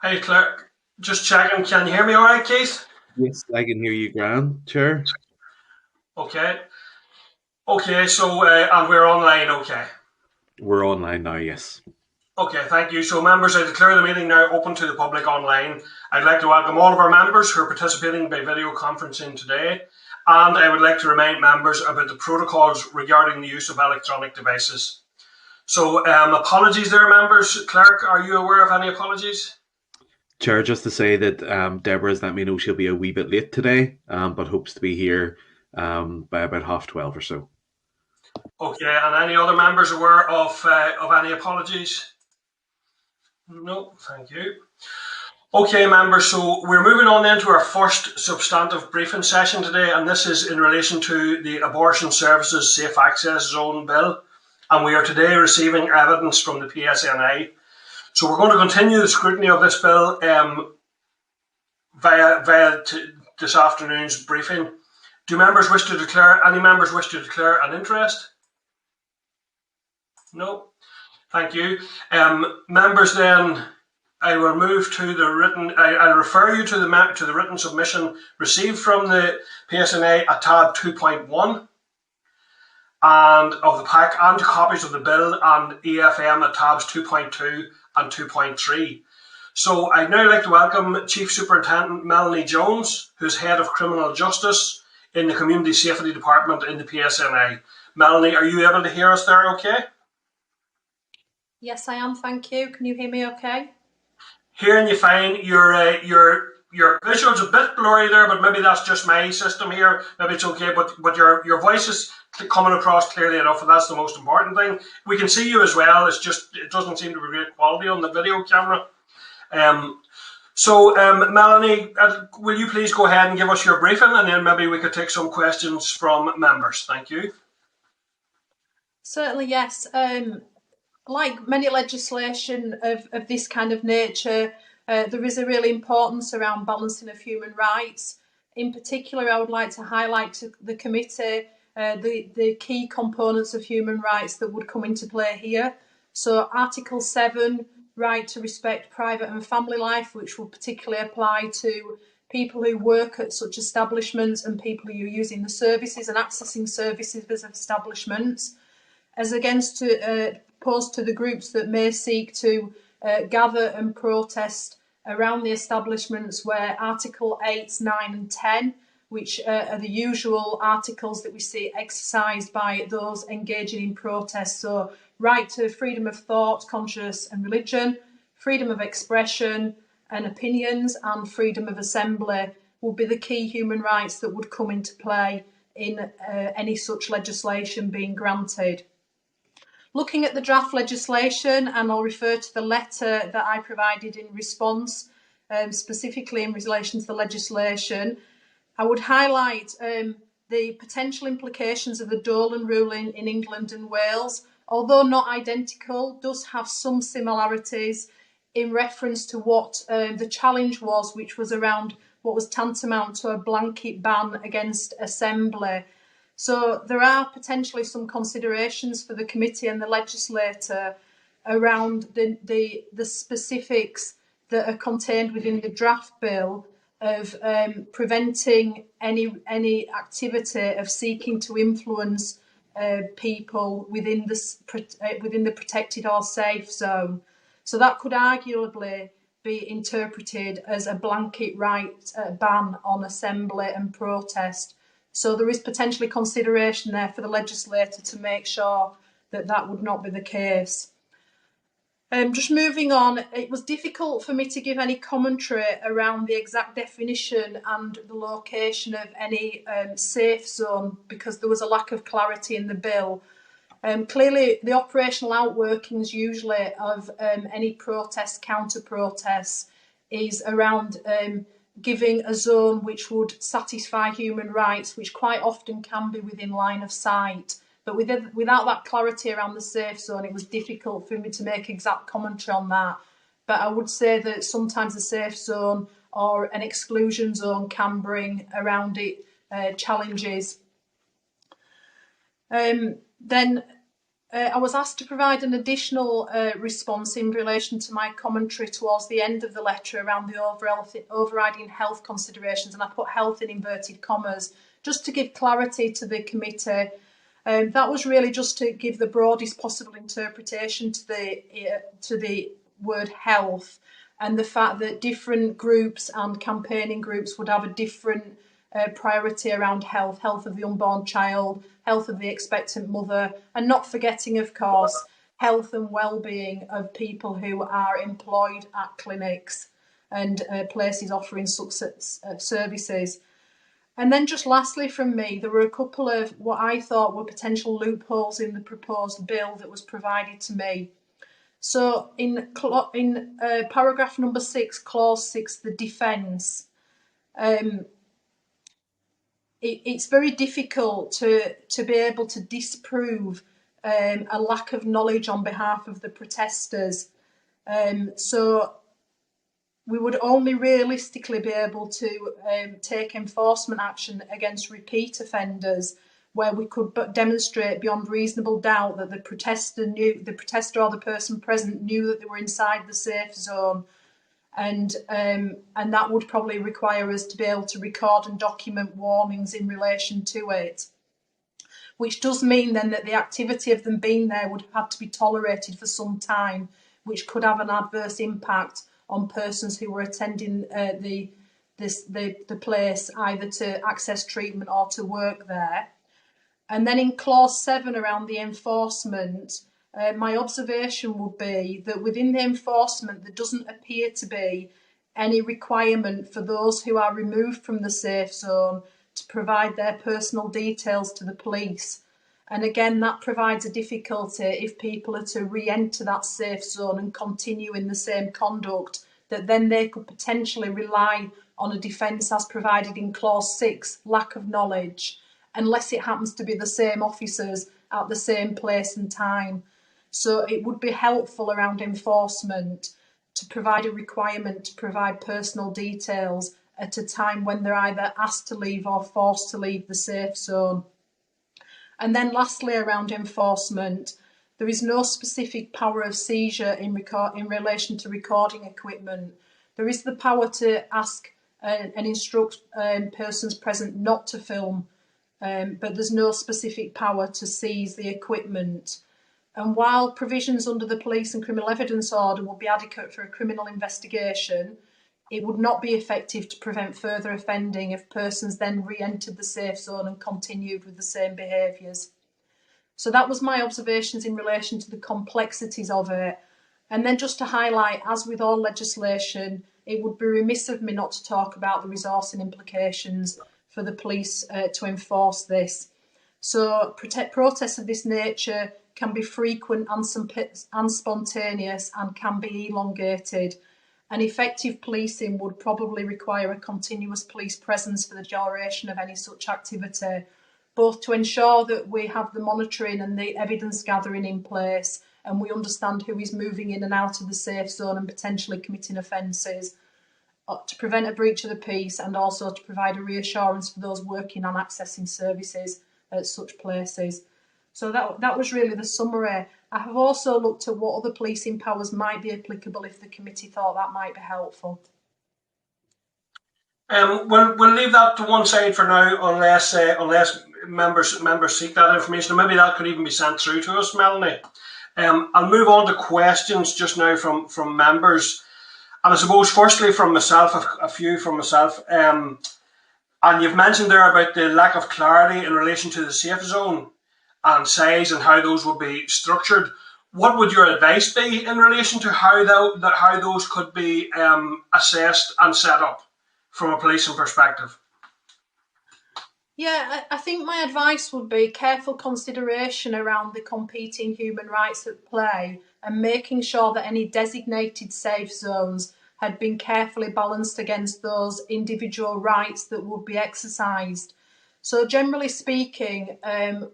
Hey, Claire. Just checking. Can you hear me all right, Keith? Yes, I can hear you, Graham. Sure. Okay. Okay, so, and we're online, okay. We're online now, yes. Okay, thank you. So, members, I declare the meeting now open to the public online. I'd like to welcome all of our members who are participating by video conferencing today. And I would like to remind members about the protocols regarding the use of electronic devices. So, apologies there, members. Clerk, are you aware of any apologies? Chair, just to say that Deborah's let me know she'll be a wee bit late today, but hopes to be here by about 12:30 or so. Okay, and any other members aware of any apologies? No, thank you. Okay, members, so we're moving on then to our first substantive briefing session today, and this is in relation to the Abortion Services Safe Access Zone Bill. And we are today receiving evidence from the PSNI. So we're going to continue the scrutiny of this bill via this afternoon's briefing. Do members wish to declare, any members wish to declare an interest? No, thank you. Members then, I will move to the written. I'll refer you to the written submission received from the PSNA at tab 2.1 and of the pack, and copies of the bill and EFM at tabs 2.2 and 2.3. So I'd now like to welcome Chief Superintendent Melanie Jones, who's Head of Criminal Justice in the Community Safety Department in the PSNA. Melanie, are you able to hear us there okay? Yes, I am, thank you. Can you hear me okay? Hearing you fine. Your visual's a bit blurry there, but maybe that's just my system here. Maybe it's okay, but your voice is coming across clearly enough, and that's the most important thing. We can see you as well. It's just it doesn't seem to be great quality on the video camera. Melanie, will you please go ahead and give us your briefing, and then maybe we could take some questions from members. Thank you. Certainly, yes. Like many legislation of this kind of nature, there is a real importance around balancing of human rights. In particular, I would like to highlight to the committee the key components of human rights that would come into play here. So Article 7, right to respect private and family life, which will particularly apply to people who work at such establishments and people who are using the services and accessing services of establishments, as against opposed to the groups that may seek to gather and protest around the establishments, where Article 8, 9 and 10, which are the usual articles that we see exercised by those engaging in protest. So right to freedom of thought, conscience and religion, freedom of expression and opinions, and freedom of assembly will be the key human rights that would come into play in any such legislation being granted. Looking at the draft legislation, and I'll refer to the letter that I provided in response, specifically in relation to the legislation, I would highlight the potential implications of the Dolan ruling in England and Wales, although not identical, does have some similarities in reference to what the challenge was, which was around what was tantamount to a blanket ban against assembly. So there are potentially some considerations for the committee and the legislator around the specifics that are contained within the draft bill of preventing any activity of seeking to influence people within the protected or safe zone. So that could arguably be interpreted as a blanket right ban on assembly and protest. So there is potentially consideration there for the legislator to make sure that that would not be the case. Just moving on, it was difficult for me to give any commentary around the exact definition and the location of any safe zone because there was a lack of clarity in the bill. Clearly, the operational outworkings usually of any protest, counter-protests, is around giving a zone which would satisfy human rights, which quite often can be within line of sight. But without that clarity around the safe zone, it was difficult for me to make exact commentary on that. But I would say that sometimes a safe zone or an exclusion zone can bring around it challenges. Then I was asked to provide an additional response in relation to my commentary towards the end of the letter around the overriding health considerations, and I put health in inverted commas, just to give clarity to the committee. That was really just to give the broadest possible interpretation to the word health, and the fact that different groups and campaigning groups would have a different priority around health, health of the unborn child, health of the expectant mother, and not forgetting, of course, health and well-being of people who are employed at clinics and places offering such services. And then just lastly from me, there were a couple of what I thought were potential loopholes in the proposed bill that was provided to me. So in paragraph number 6, clause 6, the defence, it's very difficult to be able to disprove a lack of knowledge on behalf of the protesters. So we would only realistically be able to take enforcement action against repeat offenders where we could demonstrate beyond reasonable doubt that the protester or the person present knew that they were inside the safe zone. And that would probably require us to be able to record and document warnings in relation to it, which does mean then that the activity of them being there would have to be tolerated for some time, which could have an adverse impact on persons who were attending the place, either to access treatment or to work there. And then in clause 7 around the enforcement, my observation would be that within the enforcement there doesn't appear to be any requirement for those who are removed from the safe zone to provide their personal details to the police. And again, that provides a difficulty if people are to re-enter that safe zone and continue in the same conduct, that then they could potentially rely on a defence as provided in clause 6, lack of knowledge, unless it happens to be the same officers at the same place and time. So it would be helpful around enforcement to provide a requirement to provide personal details at a time when they're either asked to leave or forced to leave the safe zone. And then lastly, around enforcement, there is no specific power of seizure in relation to recording equipment. There is the power to ask and instruct persons present not to film, but there's no specific power to seize the equipment. And while provisions under the Police and Criminal Evidence Order will be adequate for a criminal investigation, it would not be effective to prevent further offending if persons then re-entered the safe zone and continued with the same behaviours. So that was my observations in relation to the complexities of it. And then just to highlight, as with all legislation, it would be remiss of me not to talk about the resourcing implications for the police to enforce this. So protests of this nature can be frequent and spontaneous and can be elongated. And effective policing would probably require a continuous police presence for the duration of any such activity, both to ensure that we have the monitoring and the evidence gathering in place and we understand who is moving in and out of the safe zone and potentially committing offences, to prevent a breach of the peace, and also to provide a reassurance for those working and accessing services at such places. So that was really the summary. I have also looked at what other policing powers might be applicable if the committee thought that might be helpful. We'll leave that to one side for now, unless members seek that information. Maybe that could even be sent through to us, Melanie. I'll move on to questions just now from members. And I suppose firstly from myself, a few from myself. And you've mentioned there about the lack of clarity in relation to the safe zone and size and how those would be structured. What would your advice be in relation to how those could be assessed and set up from a policing perspective? Yeah, I think my advice would be careful consideration around the competing human rights at play and making sure that any designated safe zones had been carefully balanced against those individual rights that would be exercised. So generally speaking,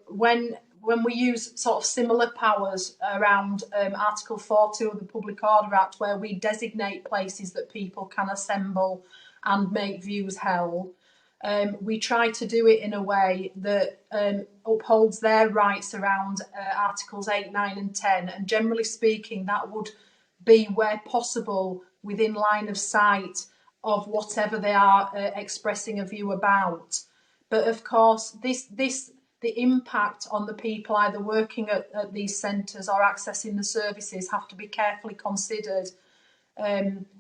when we use sort of similar powers around Article 4.2 of the Public Order Act, where we designate places that people can assemble and make views held, we try to do it in a way that upholds their rights around Articles 8, 9 and 10. And generally speaking, that would be where possible within line of sight of whatever they are expressing a view about. But of course, the impact on the people either working at these centres or accessing the services have to be carefully considered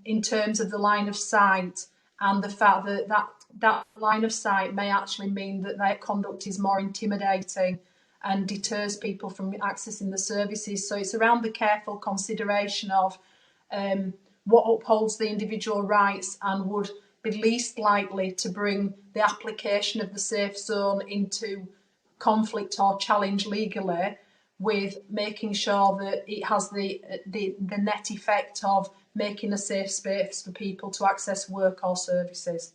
in terms of the line of sight, and the fact that line of sight may actually mean that their conduct is more intimidating and deters people from accessing the services. So it's around the careful consideration of what upholds the individual rights and would be least likely to bring the application of the safe zone into conflict or challenge legally, with making sure that it has the net effect of making a safe space for people to access work or services.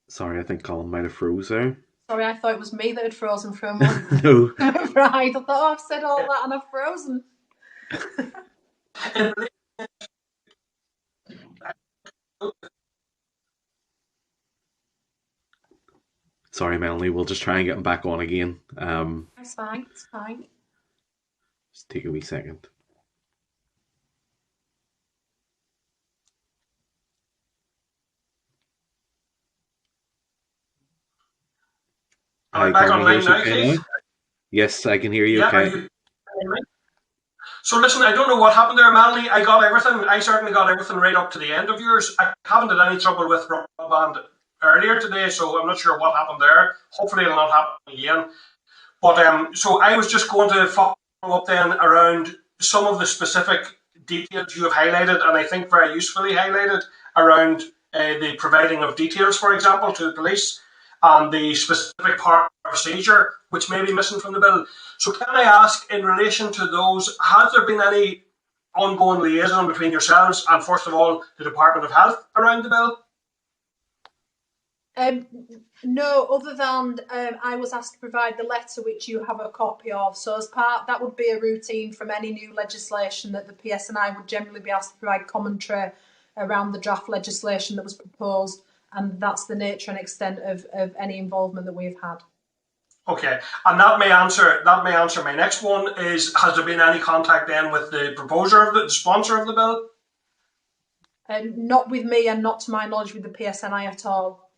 Sorry, I think Colin might have froze there. Sorry, I thought it was me that had frozen for a moment. No. Right, I thought, oh, I've said all that and I've frozen. Sorry, Melanie, we'll just try and get him back on again. It's fine, it's fine. Just take a wee second. Am I back online now, okay Keith? Yes, I can hear you. Yeah, Okay. So listen, I don't know what happened there, Melanie. I got everything. I certainly got everything right up to the end of yours. I haven't had any trouble with broadband earlier today, so I'm not sure what happened there. Hopefully it'll not happen again. But so I was just going to follow up then around some of the specific details you have highlighted, and I think very usefully highlighted, around the providing of details, for example, to the police, and the specific part of procedure which may be missing from the bill. So can I ask, in relation to those, has there been any ongoing liaison between yourselves and, first of all, the Department of Health around the bill? No, other than I was asked to provide the letter which you have a copy of. So as part, that would be a routine from any new legislation, that the PSNI would generally be asked to provide commentary around the draft legislation that was proposed, and that's the nature and extent of any involvement that we've had. Okay, and that may answer my next one. Is, has there been any contact then with the proposer of the sponsor of the bill? Not with me, and not to my knowledge with the PSNI at all.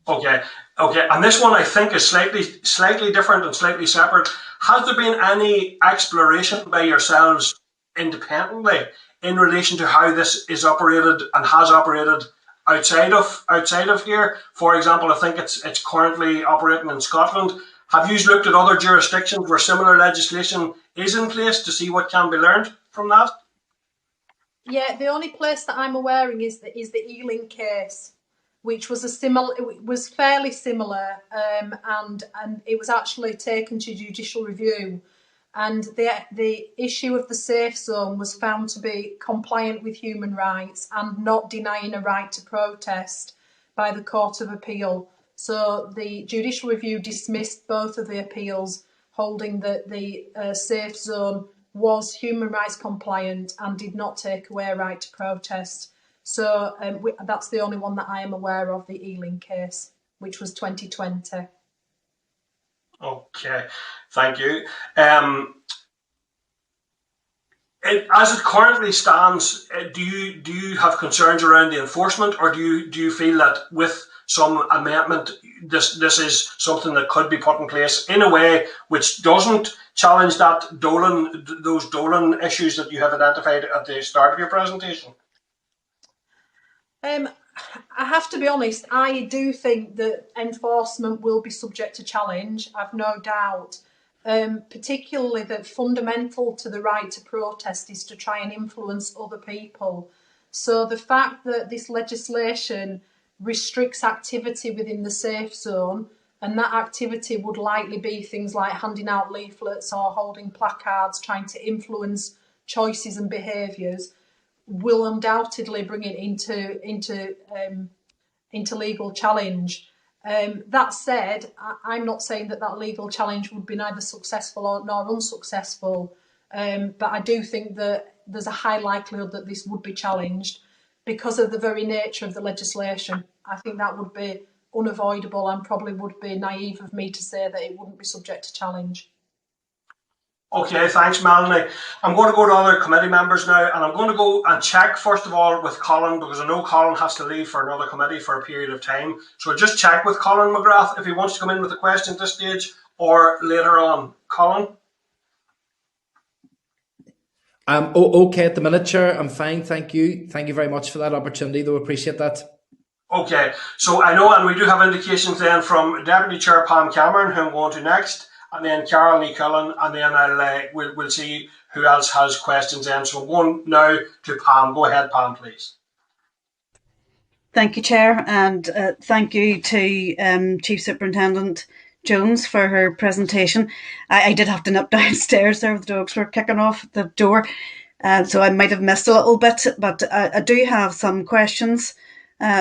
Okay, and this one I think is slightly different and slightly separate. Has there been any exploration by yourselves independently in relation to how this is operated and has operated outside of here? For example, I think it's currently operating in Scotland. Have you looked at other jurisdictions where similar legislation is in place to see what can be learned from that? Yeah, the only place that I'm aware of is the Ealing case, which was fairly similar, and it was actually taken to judicial review, and the issue of the safe zone was found to be compliant with human rights and not denying a right to protest by the Court of Appeal. So the judicial review dismissed both of the appeals, holding that the safe zone was human rights compliant and did not take away a right to protest. So that's the only one that I am aware of, the Ealing case, which was 2020. Okay, thank you. As it currently stands, do you have concerns around the enforcement, or do you feel that with some amendment, this is something that could be put in place in a way which doesn't challenge those Dolan issues that you have identified at the start of your presentation? I have to be honest, I do think that enforcement will be subject to challenge, I've no doubt, particularly that fundamental to the right to protest is to try and influence other people. So the fact that this legislation restricts activity within the safe zone, and that activity would likely be things like handing out leaflets or holding placards, trying to influence choices and behaviours, will undoubtedly bring it into legal challenge. That said, I'm not saying that legal challenge would be neither successful nor unsuccessful, but I do think that there's a high likelihood that this would be challenged because of the very nature of the legislation. I think that would be unavoidable and probably would be naive of me to say that it wouldn't be subject to challenge. Okay, thanks, Melanie. I'm going to go to other committee members now, and I'm going to go and check first of all with Colin, because I know Colin has to leave for another committee for a period of time. So I'll just check with Colin McGrath if he wants to come in with a question at this stage or later on. Colin? Okay at the minute, Chair. I'm fine, thank you. Thank you very much for that opportunity, though. Appreciate that. Okay, so I know, and we do have indications then from Deputy Chair Pam Cameron, who I'm going to next, and then Carol Ní Cullen, and then we'll see who else has questions then. So I'm going now to Pam. Go ahead, Pam, please. Thank you, Chair, and thank you to Chief Superintendent Jones for her presentation. I did have to nip downstairs there, the dogs were kicking off the door, so I might have missed a little bit, but I do have some questions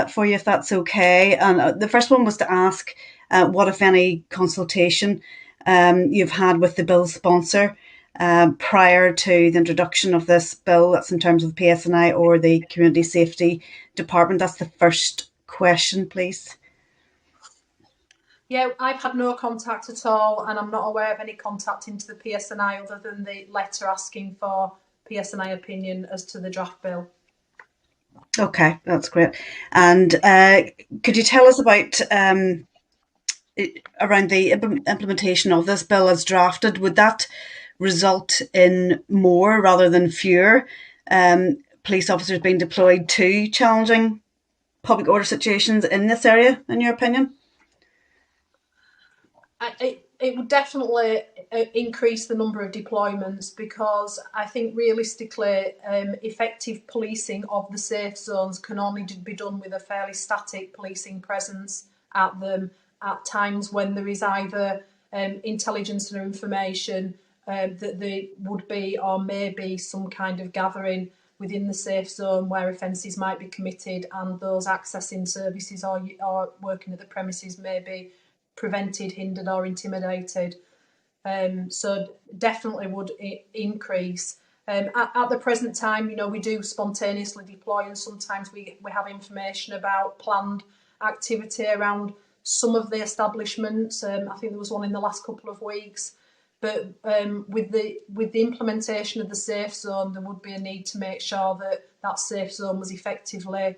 for you, if that's okay. And the first one was to ask what, if any, consultation you've had with the bill sponsor prior to the introduction of this bill. That's in terms of PSNI or the Community Safety Department. That's the first question, please. Yeah, I've had no contact at all, and I'm not aware of any contact into the PSNI other than the letter asking for PSNI opinion as to the draft bill. Okay, that's great. And could you tell us about around the implementation of this bill as drafted? Would that result in more rather than fewer police officers being deployed to challenging public order situations in this area, in your opinion? It would definitely increase the number of deployments, because I think realistically effective policing of the safe zones can only be done with a fairly static policing presence at them at times when there is either intelligence or information that there would be or may be some kind of gathering within the safe zone where offences might be committed, and those accessing services or working at the premises may be prevented, hindered or intimidated. So definitely would increase. At the present time, we do spontaneously deploy, and sometimes we have information about planned activity around some of the establishments. I think there was one in the last couple of weeks. But with the implementation of the safe zone, there would be a need to make sure that safe zone was effectively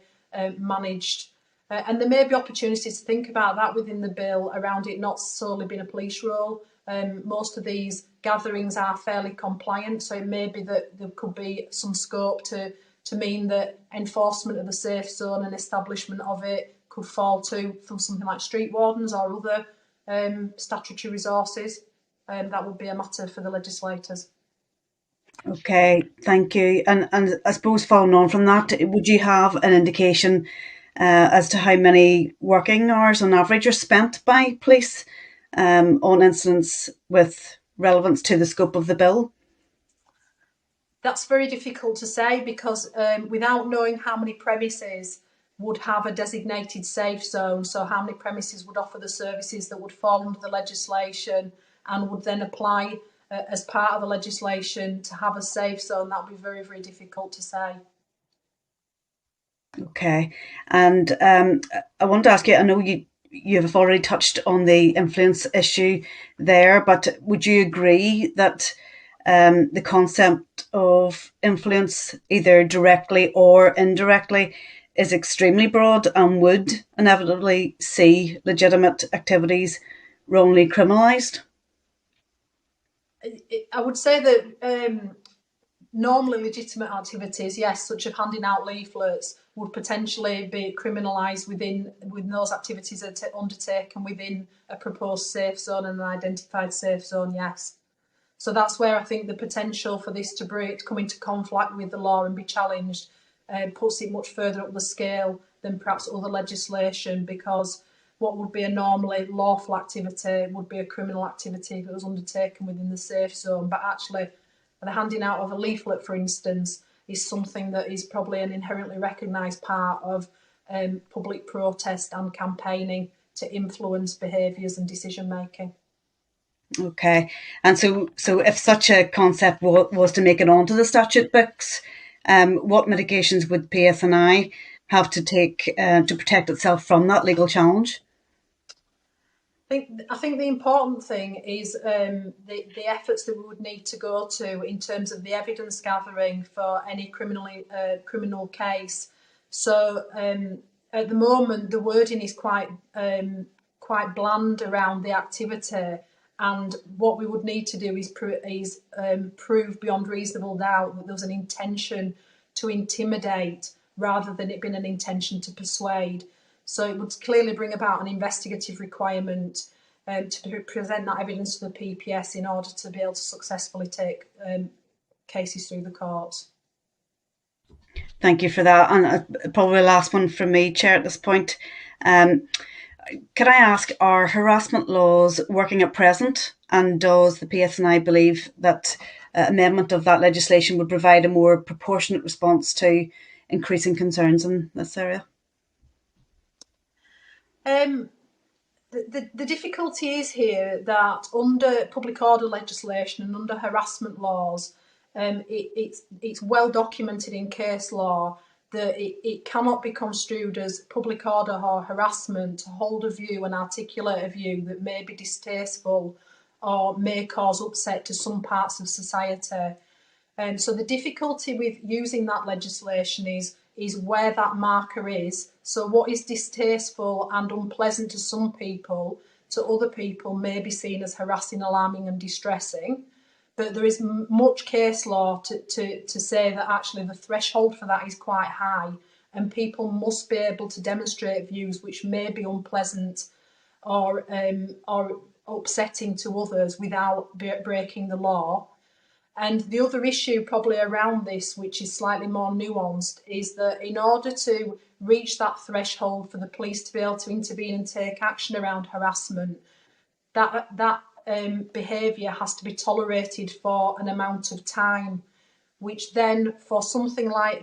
managed. And there may be opportunities to think about that within the bill around it not solely being a police role. Most of these gatherings are fairly compliant, so it may be that there could be some scope to mean that enforcement of the safe zone and establishment of it could fall to from something like street wardens or other statutory resources. That would be a matter for the legislators. Okay, thank you. And I suppose following on from that, would you have an indication as to how many working hours on average are spent by police on incidents with relevance to the scope of the bill? That's very difficult to say, because without knowing how many premises would have a designated safe zone, so how many premises would offer the services that would fall under the legislation and would then apply as part of the legislation to have a safe zone, that would be very, very difficult to say. Okay, and I want to ask you, I know you have already touched on the influence issue there, but would you agree that the concept of influence, either directly or indirectly, is extremely broad and would inevitably see legitimate activities wrongly criminalised? I would say that normally legitimate activities, yes, such as handing out leaflets, would potentially be criminalised within those activities that are undertaken within a proposed safe zone and an identified safe zone, yes. So that's where I think the potential for this to come into conflict with the law and be challenged puts it much further up the scale than perhaps other legislation, because what would be a normally lawful activity would be a criminal activity if it was undertaken within the safe zone. But actually, the handing out of a leaflet, for instance, is something that is probably an inherently recognised part of public protest and campaigning to influence behaviours and decision making. Okay, and so if such a concept was to make it onto the statute books, what mitigations would PSNI have to take to protect itself from that legal challenge? I think the important thing is the efforts that we would need to go to in terms of the evidence gathering for any criminal case. So at the moment, the wording is quite bland around the activity, and what we would need to do is prove beyond reasonable doubt that there was an intention to intimidate rather than it being an intention to persuade. So it would clearly bring about an investigative requirement to present that evidence to the PPS in order to be able to successfully take cases through the courts. Thank you for that. And probably the last one from me, Chair, at this point. Could I ask, are harassment laws working at present? And does the PSNI believe that amendment of that legislation would provide a more proportionate response to increasing concerns in this area? The difficulty is here that under public order legislation and under harassment laws, it's well documented in case law that it cannot be construed as public order or harassment to hold a view and articulate a view that may be distasteful or may cause upset to some parts of society. So the difficulty with using that legislation is where that marker is. So what is distasteful and unpleasant to some people, to other people may be seen as harassing, alarming and distressing. But there is much case law to say that actually the threshold for that is quite high, and people must be able to demonstrate views which may be unpleasant or upsetting to others without breaking the law. And the other issue probably around this, which is slightly more nuanced, is that in order to reach that threshold for the police to be able to intervene and take action around harassment, that behaviour has to be tolerated for an amount of time, which then for something like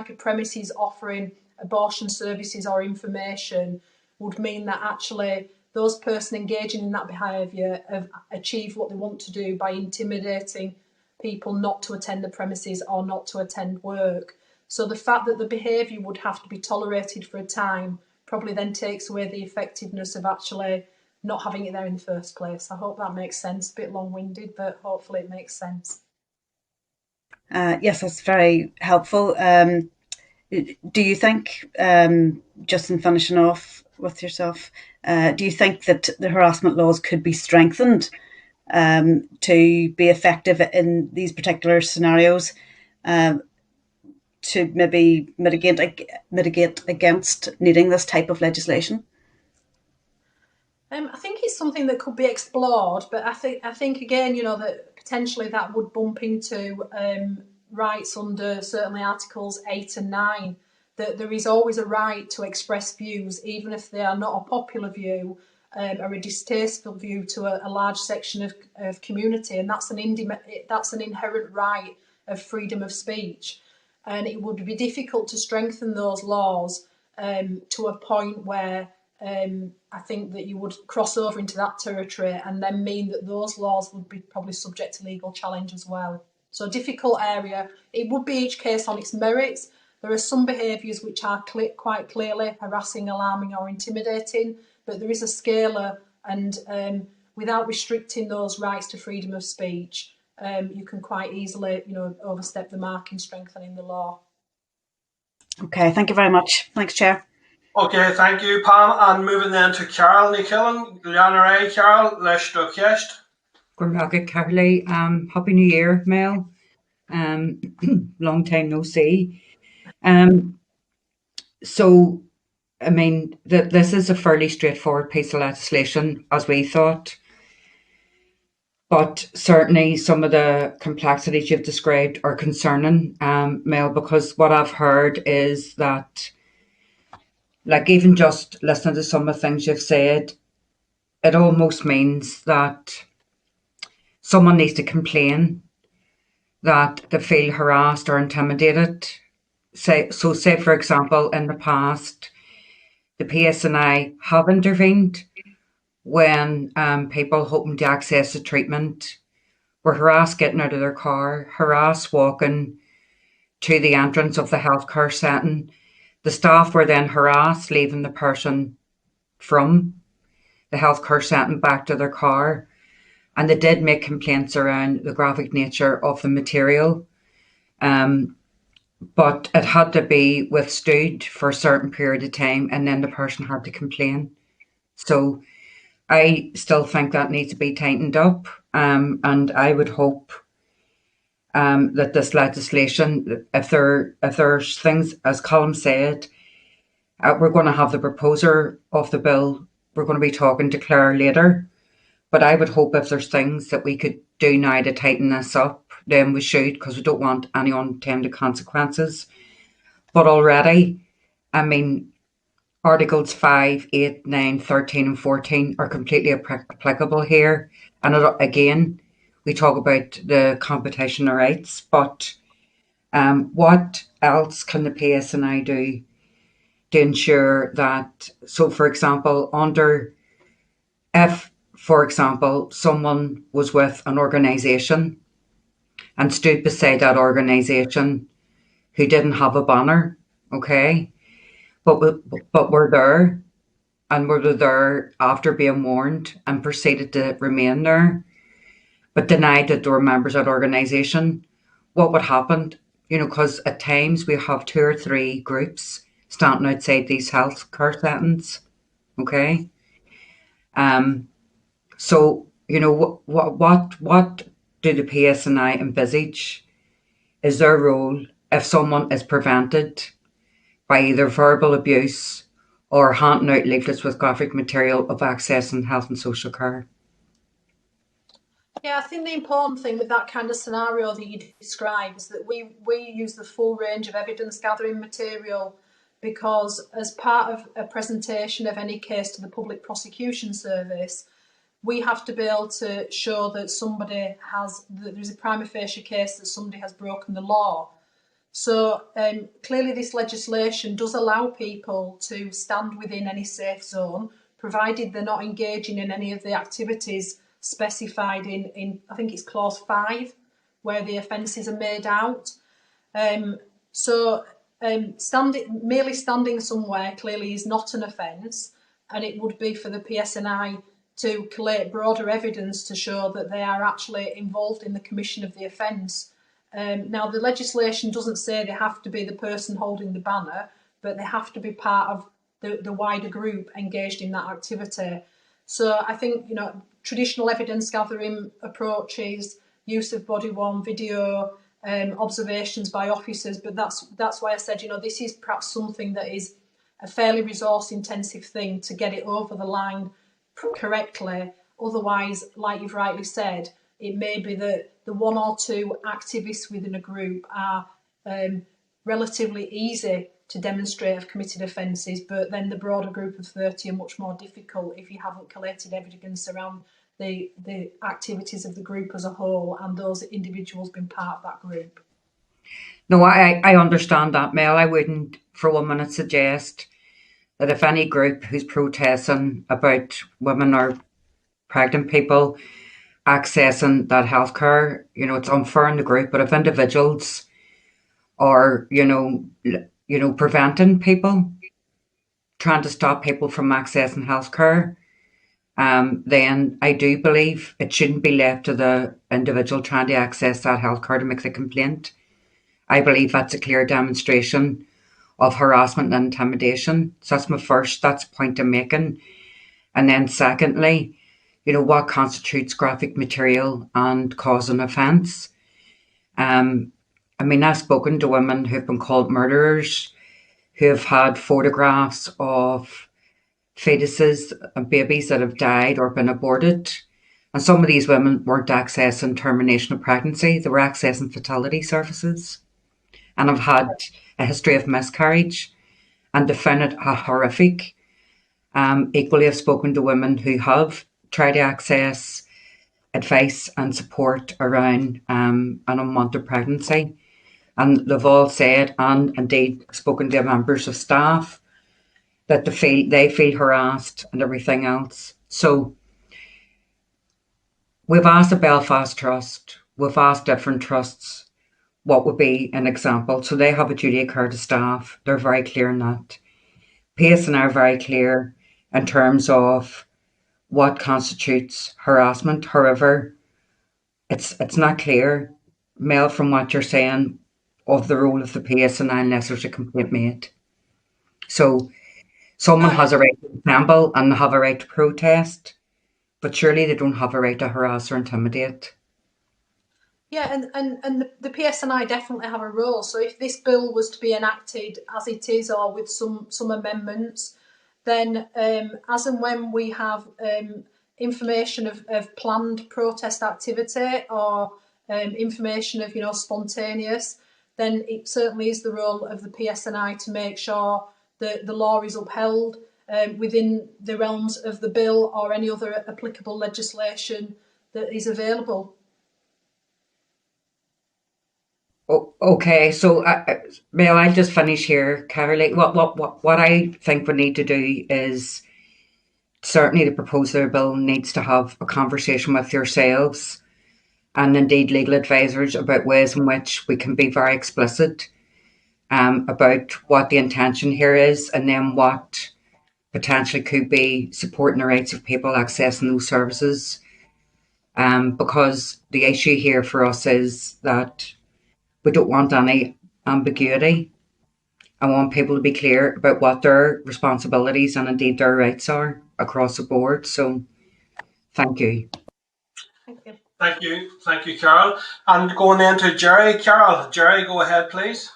a premises offering abortion services or information would mean that actually those person engaging in that behaviour have achieved what they want to do by intimidating people not to attend the premises or not to attend work. So the fact that the behaviour would have to be tolerated for a time probably then takes away the effectiveness of actually not having it there in the first place. I hope that makes sense. A bit long-winded, but hopefully it makes sense. Yes, that's very helpful. Do you think, just in finishing off with yourself, do you think that the harassment laws could be strengthened to be effective in these particular scenarios, to maybe mitigate against needing this type of legislation? I think it's something that could be explored, but I think again, that potentially that would bump into rights under certainly Articles 8 and 9, that there is always a right to express views, even if they are not a popular view or a distasteful view to a large section of community, and that's an inherent right of freedom of speech. And it would be difficult to strengthen those laws to a point where I think that you would cross over into that territory and then mean that those laws would be probably subject to legal challenge as well. So a difficult area. It would be each case on its merits. There are some behaviours which are quite clearly harassing, alarming or intimidating, but there is a scalar, and without restricting those rights to freedom of speech, you can quite easily, overstep the mark in strengthening the law. Okay, thank you very much. Thanks, Chair. Okay, thank you, Pam. And moving then to Carol Nichillen. Leanna Carol, leis do ceist. Gurmaga Carly, Happy New Year, Mel. Long time no see. So, I mean, this is a fairly straightforward piece of legislation, as we thought. But certainly some of the complexities you've described are concerning, Mel, because what I've heard is that, like, even just listening to some of the things you've said, it almost means that someone needs to complain that they feel harassed or intimidated. Say, for example, in the past, the PSNI have intervened when people hoping to access the treatment were harassed getting out of their car, harassed walking to the entrance of the healthcare setting. The staff were then harassed leaving the person from the healthcare setting back to their car. And they did make complaints around the graphic nature of the material. But it had to be withstood for a certain period of time, and then the person had to complain. So I still think that needs to be tightened up. And I would hope that this legislation, if there's things, as Colm said, we're going to have the proposer of the bill. We're going to be talking to Claire later. But I would hope if there's things that we could do now to tighten this up, then we should, because we don't want any unintended consequences. But already, I mean, Articles 5, 8, 9, 13 and 14 are completely applicable here. And again, we talk about the competition rights, but what else can the PSNI do to ensure that, so for example, if, for example, someone was with an organisation and stood beside that organisation who didn't have a banner, okay, but were there, and were there after being warned and proceeded to remain there, but denied that they were members of that organisation, what would happen? You know, because at times we have 2 or 3 groups standing outside these healthcare settings, okay? So, you know, what do the PSNI envisage is their role if someone is prevented by either verbal abuse or handing out leaflets with graphic material of accessing health and social care? Yeah, I think the important thing with that kind of scenario that you describe is that we use the full range of evidence gathering material, because as part of a presentation of any case to the Public Prosecution Service, we have to be able to show that there's a prima facie case that somebody has broken the law. So clearly this legislation does allow people to stand within any safe zone, provided they're not engaging in any of the activities specified in I think it's clause 5, where the offences are made out. Merely standing somewhere clearly is not an offence, and it would be for the PSNI to collate broader evidence to show that they are actually involved in the commission of the offence. Now, the legislation doesn't say they have to be the person holding the banner, but they have to be part of the wider group engaged in that activity. So I think, you know, traditional evidence gathering approaches, use of body-worn video, observations by officers, but that's why I said, you know, this is perhaps something that is a fairly resource-intensive thing to get it over the line correctly. Otherwise, like you've rightly said, it may be that the 1 or 2 activists within a group are relatively easy to demonstrate have committed offences, but then the broader group of 30 are much more difficult if you haven't collated evidence around the activities of the group as a whole and those individuals being part of that group. No, I understand that, Mel. I wouldn't for 1 minute suggest that if any group who's protesting about women or pregnant people accessing that healthcare, you know, it's unfair in the group. But if individuals are, you know, preventing people, trying to stop people from accessing healthcare, then I do believe it shouldn't be left to the individual trying to access that healthcare to make the complaint. I believe that's a clear demonstration of harassment and intimidation. So that's the point I'm making. And then secondly, you know, what constitutes graphic material and cause an offence? I mean, I've spoken to women who've been called murderers, who have had photographs of fetuses and babies that have died or been aborted. And some of these women weren't accessing termination of pregnancy, they were accessing fertility services, and have had a history of miscarriage, and they found it horrific. Equally, I've spoken to women who have tried to access advice and support around an unwanted pregnancy, and they've all said, and indeed spoken to members of staff, that they feel harassed and everything else. So we've asked the Belfast Trust, we've asked different trusts what would be an example. So they have a duty of care to staff. They're very clear on that. PSNI are very clear in terms of what constitutes harassment. However, it's not clear, Mel, from what you're saying, of the role of the PSNI unless there's a complaint made. So someone has a right to assemble and they have a right to protest, but surely they don't have a right to harass or intimidate. Yeah, and the PSNI definitely have a role. So if this bill was to be enacted as it is, or with some amendments, then as and when we have information of planned protest activity or information of spontaneous, then it certainly is the role of the PSNI to make sure that the law is upheld within the realms of the bill or any other applicable legislation that is available. Oh, okay, so Mel, I'll just finish here, Caroline. What I think we need to do is certainly the proposer bill needs to have a conversation with yourselves and indeed legal advisors about ways in which we can be very explicit about what the intention here is, and then what potentially could be supporting the rights of people accessing those services. Because the issue here for us is that we don't want any ambiguity. I want people to be clear about what their responsibilities and indeed their rights are across the board. So thank you. Thank you. Thank you, Carol. And going then to Jerry. Carol, Jerry, go ahead, please.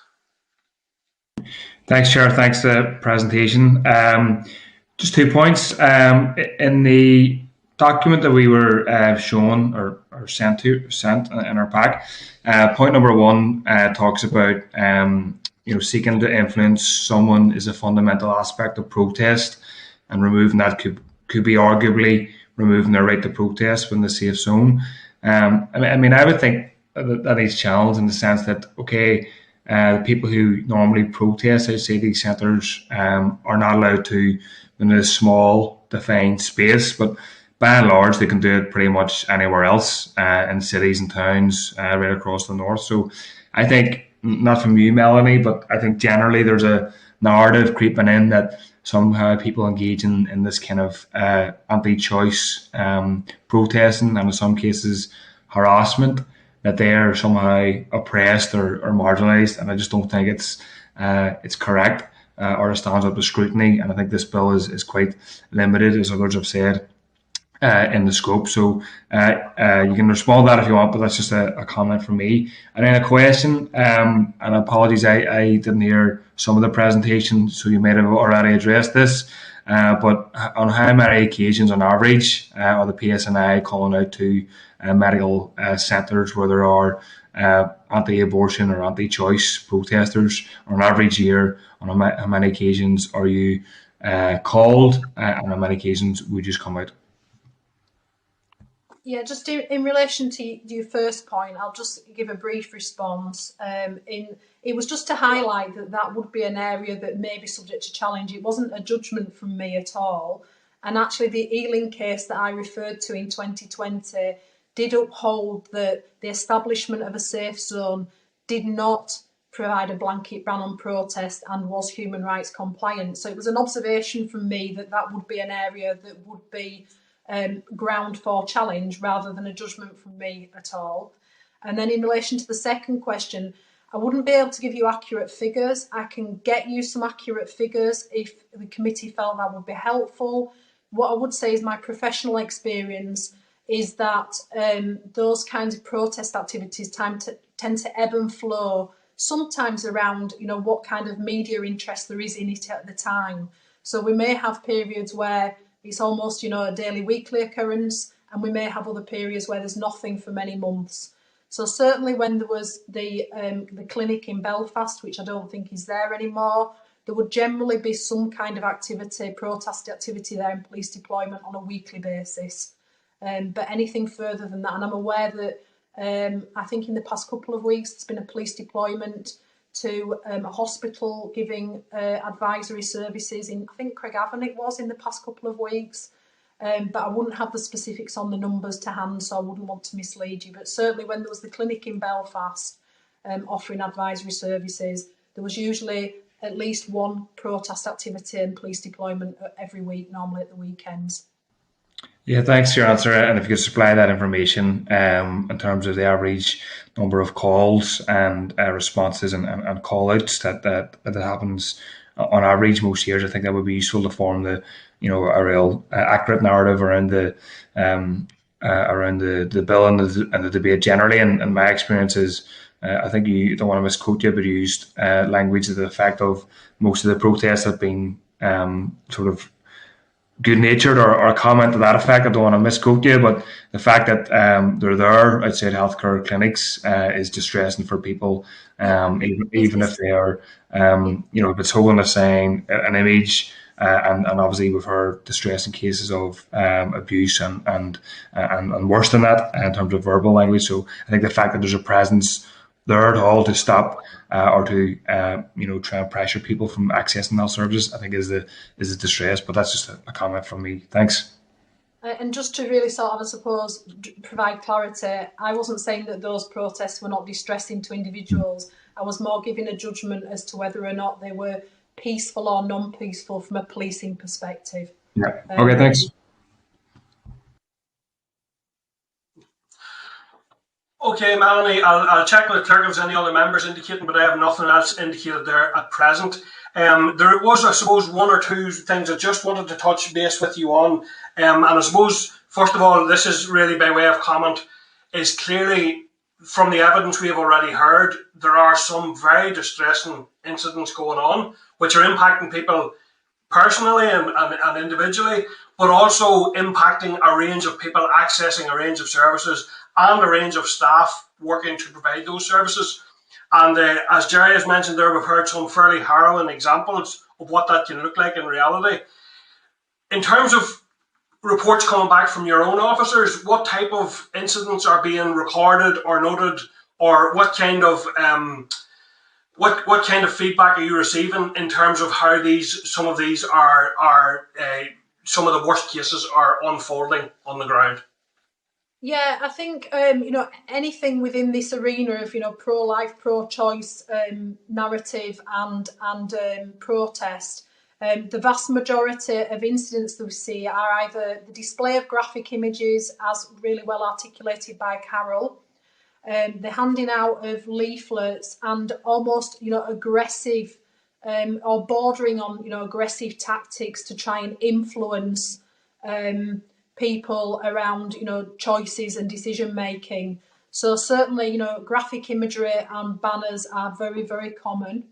Thanks, Chair. Thanks for the presentation. Just 2 points. In the document that we were shown or sent in our pack, point number 1 talks about seeking to influence someone is a fundamental aspect of protest, and removing that could be arguably removing their right to protest within the safe zone. I would think that is challenged in the sense that the people who normally protest outside these centres are not allowed to in a small defined space, but by and large they can do it pretty much anywhere else in cities and towns right across the north. So I think, not from you, Melanie, but I think generally there's a narrative creeping in that somehow people engage in this kind of anti-choice protesting, and in some cases harassment, that they are somehow oppressed or marginalised, and I just don't think it's correct or it stands up to scrutiny. And I think this bill is quite limited, as others have said, in the scope. So you can respond to that if you want, but that's just a comment from me. And then a question, and apologies, I didn't hear some of the presentation, so you may have already addressed this, but on how many occasions on average are the PSNI calling out to medical centres where there are anti-abortion or anti-choice protesters on an average year? On how many occasions are you called, and on how many occasions would you just come out? Yeah, just in relation to your first point, I'll just give a brief response. It was just to highlight that would be an area that may be subject to challenge. It wasn't a judgment from me at all. And actually the Ealing case that I referred to in 2020 did uphold that the establishment of a safe zone did not provide a blanket ban on protest and was human rights compliant. So it was an observation from me that would be an area that would be ground for challenge rather than a judgment from me at all. And then in relation to the second question, I wouldn't be able to give you accurate figures. I can get you some accurate figures if the committee felt that would be helpful. What I would say is my professional experience is that those kinds of protest activities tend to ebb and flow, sometimes around what kind of media interest there is in it at the time. So we may have periods where it's almost a daily, weekly occurrence, and we may have other periods where there's nothing for many months. So certainly when there was the clinic in Belfast, which I don't think is there anymore, there would generally be some kind of activity, protest activity there, and police deployment on a weekly basis. But anything further than that, and I'm aware that I think in the past couple of weeks there's been a police deployment to a hospital giving advisory services in, I think, Craigavon it was, in the past couple of weeks. But I wouldn't have the specifics on the numbers to hand, so I wouldn't want to mislead you. But certainly when there was the clinic in Belfast offering advisory services, there was usually at least one protest activity and police deployment every week, normally at the weekends. Yeah, thanks for your answer. And if you could supply that information in terms of the average number of calls and responses and call outs that happens on average most years, I think that would be useful to form a real accurate narrative around the bill and the debate generally. And my experience is, I think you don't want to misquote you, but you used language to the effect of most of the protests have been sort of good-natured or a comment to that effect. I don't want to misquote you, but the fact that they're there outside healthcare clinics is distressing for people, even if they are, if it's holding a sign, an image, and obviously we've heard distressing cases of abuse and worse than that in terms of verbal language. So I think the fact that there's a presence there at all to stop or to try and pressure people from accessing health services, I think is a distress. But that's just a comment from me. Thanks. And just to really sort of, I suppose, provide clarity, I wasn't saying that those protests were not distressing to individuals. I was more giving a judgment as to whether or not they were peaceful or non-peaceful from a policing perspective. Yeah. Okay. Thanks. Okay, Melanie, I'll check with the clerk if there's any other members indicating, but I have nothing else indicated there at present. There was, I suppose, one or two things I just wanted to touch base with you on. And I suppose, first of all, this is really by way of comment, is clearly from the evidence we have already heard, there are some very distressing incidents going on, which are impacting people personally and individually, but also impacting a range of people accessing a range of services and a range of staff working to provide those services. And as Jerry has mentioned there, we've heard some fairly harrowing examples of what that can look like in reality. In terms of reports coming back from your own officers, what type of incidents are being recorded or noted, or what kind of what kind of feedback are you receiving in terms of how some of these are some of the worst cases are unfolding on the ground? Yeah, I think anything within this arena of pro-life, pro-choice narrative and protest, the vast majority of incidents that we see are either the display of graphic images, as really well articulated by Carol, the handing out of leaflets, and almost aggressive or bordering on aggressive tactics to try and influence people around choices and decision making. So certainly graphic imagery and banners are very, very common.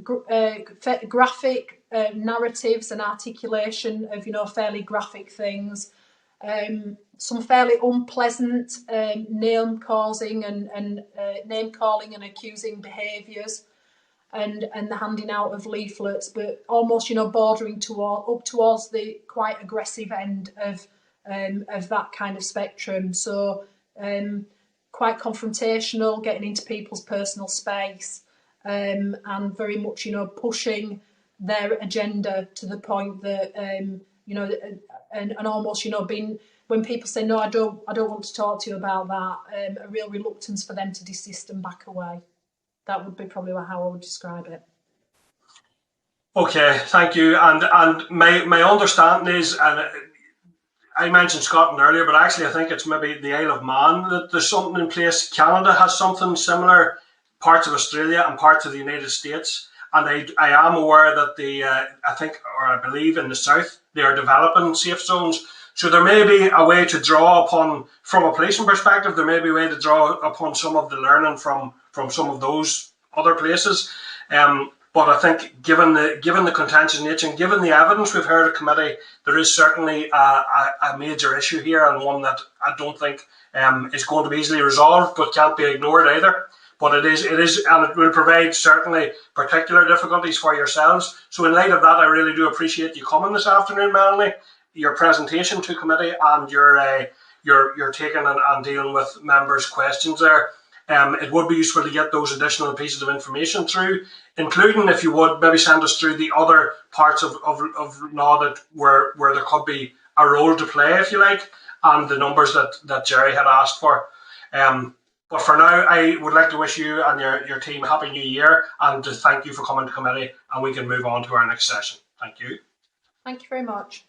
Graphic narratives and articulation of fairly graphic things, some fairly unpleasant name calling and accusing behaviours, and the handing out of leaflets, but almost bordering up towards the quite aggressive end of that kind of spectrum. So quite confrontational, getting into people's personal space, and very much pushing their agenda to the point that and almost being, when people say no, I don't want to talk to you about that, a real reluctance for them to desist and back away. That would be probably how I would describe it. Okay, thank you. And my understanding is, and I mentioned Scotland earlier, but actually I think it's maybe the Isle of Man that there's something in place. Canada has something similar, parts of Australia and parts of the United States. And I am aware that I believe in the south, they are developing safe zones. So there may be a way to draw upon, from a policing perspective, there may be a way to draw upon some of the learning from some of those other places. But I think given the contentious nature and given the evidence we've heard at committee, there is certainly a major issue here, and one that I don't think is going to be easily resolved, but can't be ignored either. But it is, and it will provide certainly particular difficulties for yourselves. So in light of that, I really do appreciate you coming this afternoon, Melanie, your presentation to committee, and your taking and dealing with members' questions there. it would be useful to get those additional pieces of information through, including, if you would, maybe send us through the other parts of law that where there could be a role to play, if you like, and the numbers that Jerry had asked for. But for now, I would like to wish you and your team a happy new year, and to thank you for coming to committee, and we can move on to our next session. Thank you. Thank you very much.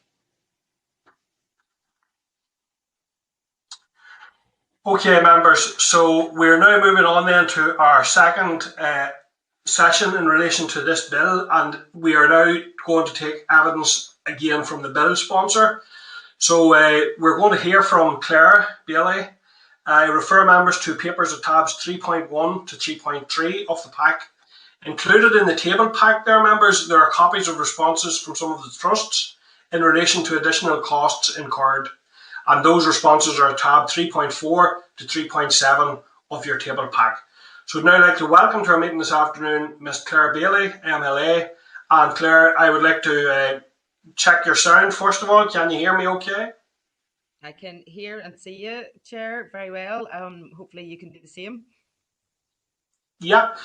Okay, members, so we're now moving on then to our second session in relation to this bill, and we are now going to take evidence again from the bill sponsor. So we're going to hear from Claire Bailey. I refer members to papers of tabs 3.1 to 3.3 of the pack. Included in the table pack there, members, there are copies of responses from some of the trusts in relation to additional costs incurred. And those responses are tab 3.4 to 3.7 of your table pack. So I'd now like to welcome to our meeting this afternoon Ms. Claire Bailey, MLA. And Claire, I would like to check your sound first of all. Can you hear me okay? I can hear and see you, Chair, very well. Hopefully you can do the same. Yeah,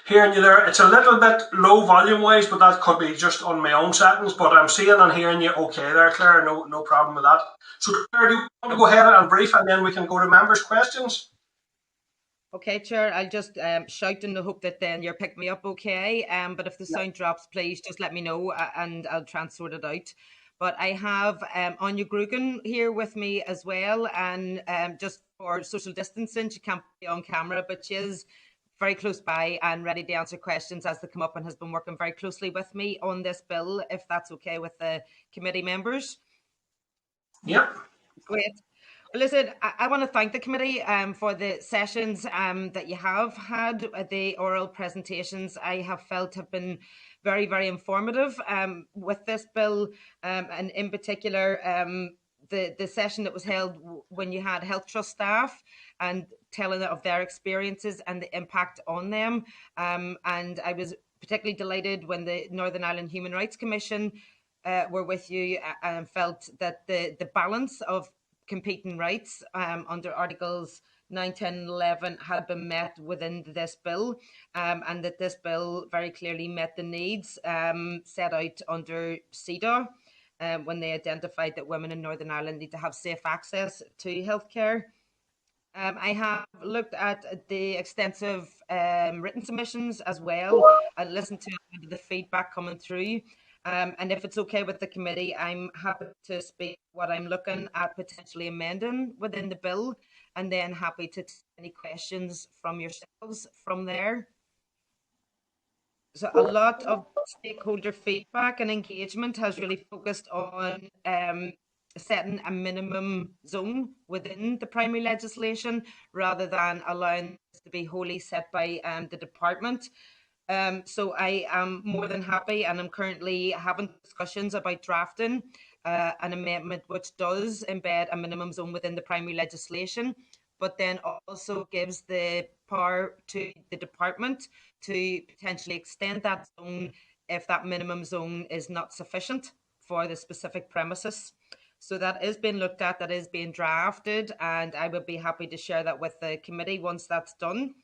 hearing you there. It's a little bit low volume wise, but that could be just on my own settings. But I'm seeing and hearing you okay there, Claire. No problem with that. So Claire, do you want to go ahead and brief, and then we can go to members' questions? Okay, Chair, I'll just shout in the hope that then you're picking me up okay. But if the sound drops, please just let me know and I'll try and sort it out. But I have Anya Grugan here with me as well, and just for social distancing, she can't be on camera, but she is very close by and ready to answer questions as they come up, and has been working very closely with me on this bill, if that's okay with the committee members. Yeah. Great. Well, listen, I want to thank the committee for the sessions that you have had. The oral presentations I have felt have been very, very informative with this bill, and in particular, the session that was held when you had Health Trust staff and telling of their experiences and the impact on them. And I was particularly delighted when the Northern Ireland Human Rights Commission were with you and felt that the balance of competing rights under Articles 9, 10 and 11 had been met within this bill, and that this bill very clearly met the needs set out under CEDAW when they identified that women in Northern Ireland need to have safe access to healthcare. I have looked at the extensive written submissions as well and listened to the feedback coming through. And if it's okay with the committee, I'm happy to speak what I'm looking at potentially amending within the bill, and then happy to take any questions from yourselves from there. So a lot of stakeholder feedback and engagement has really focused on setting a minimum zone within the primary legislation rather than allowing this to be wholly set by the department. So I am more than happy, and I'm currently having discussions about drafting an amendment which does embed a minimum zone within the primary legislation, but then also gives the power to the department to potentially extend that zone if that minimum zone is not sufficient for the specific premises. So that is being looked at, that is being drafted, and I would be happy to share that with the committee once that's done.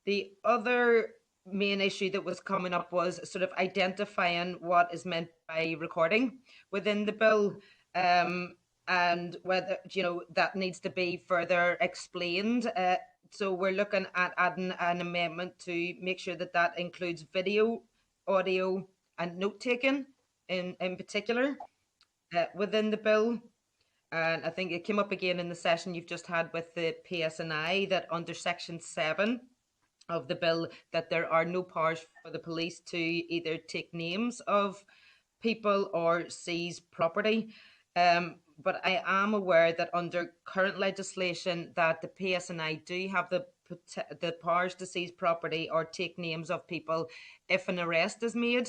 The other main issue that was coming up was sort of identifying what is meant by recording within the bill, and whether, you know, that needs to be further explained. So we're looking at adding an amendment to make sure that that includes video, audio and note-taking in particular within the bill. And I think it came up again in the session you've just had with the PSNI that under Section 7 of the bill that there are no powers for the police to either take names of people or seize property. But I am aware that under current legislation that the PSNI do have the powers to seize property or take names of people if an arrest is made.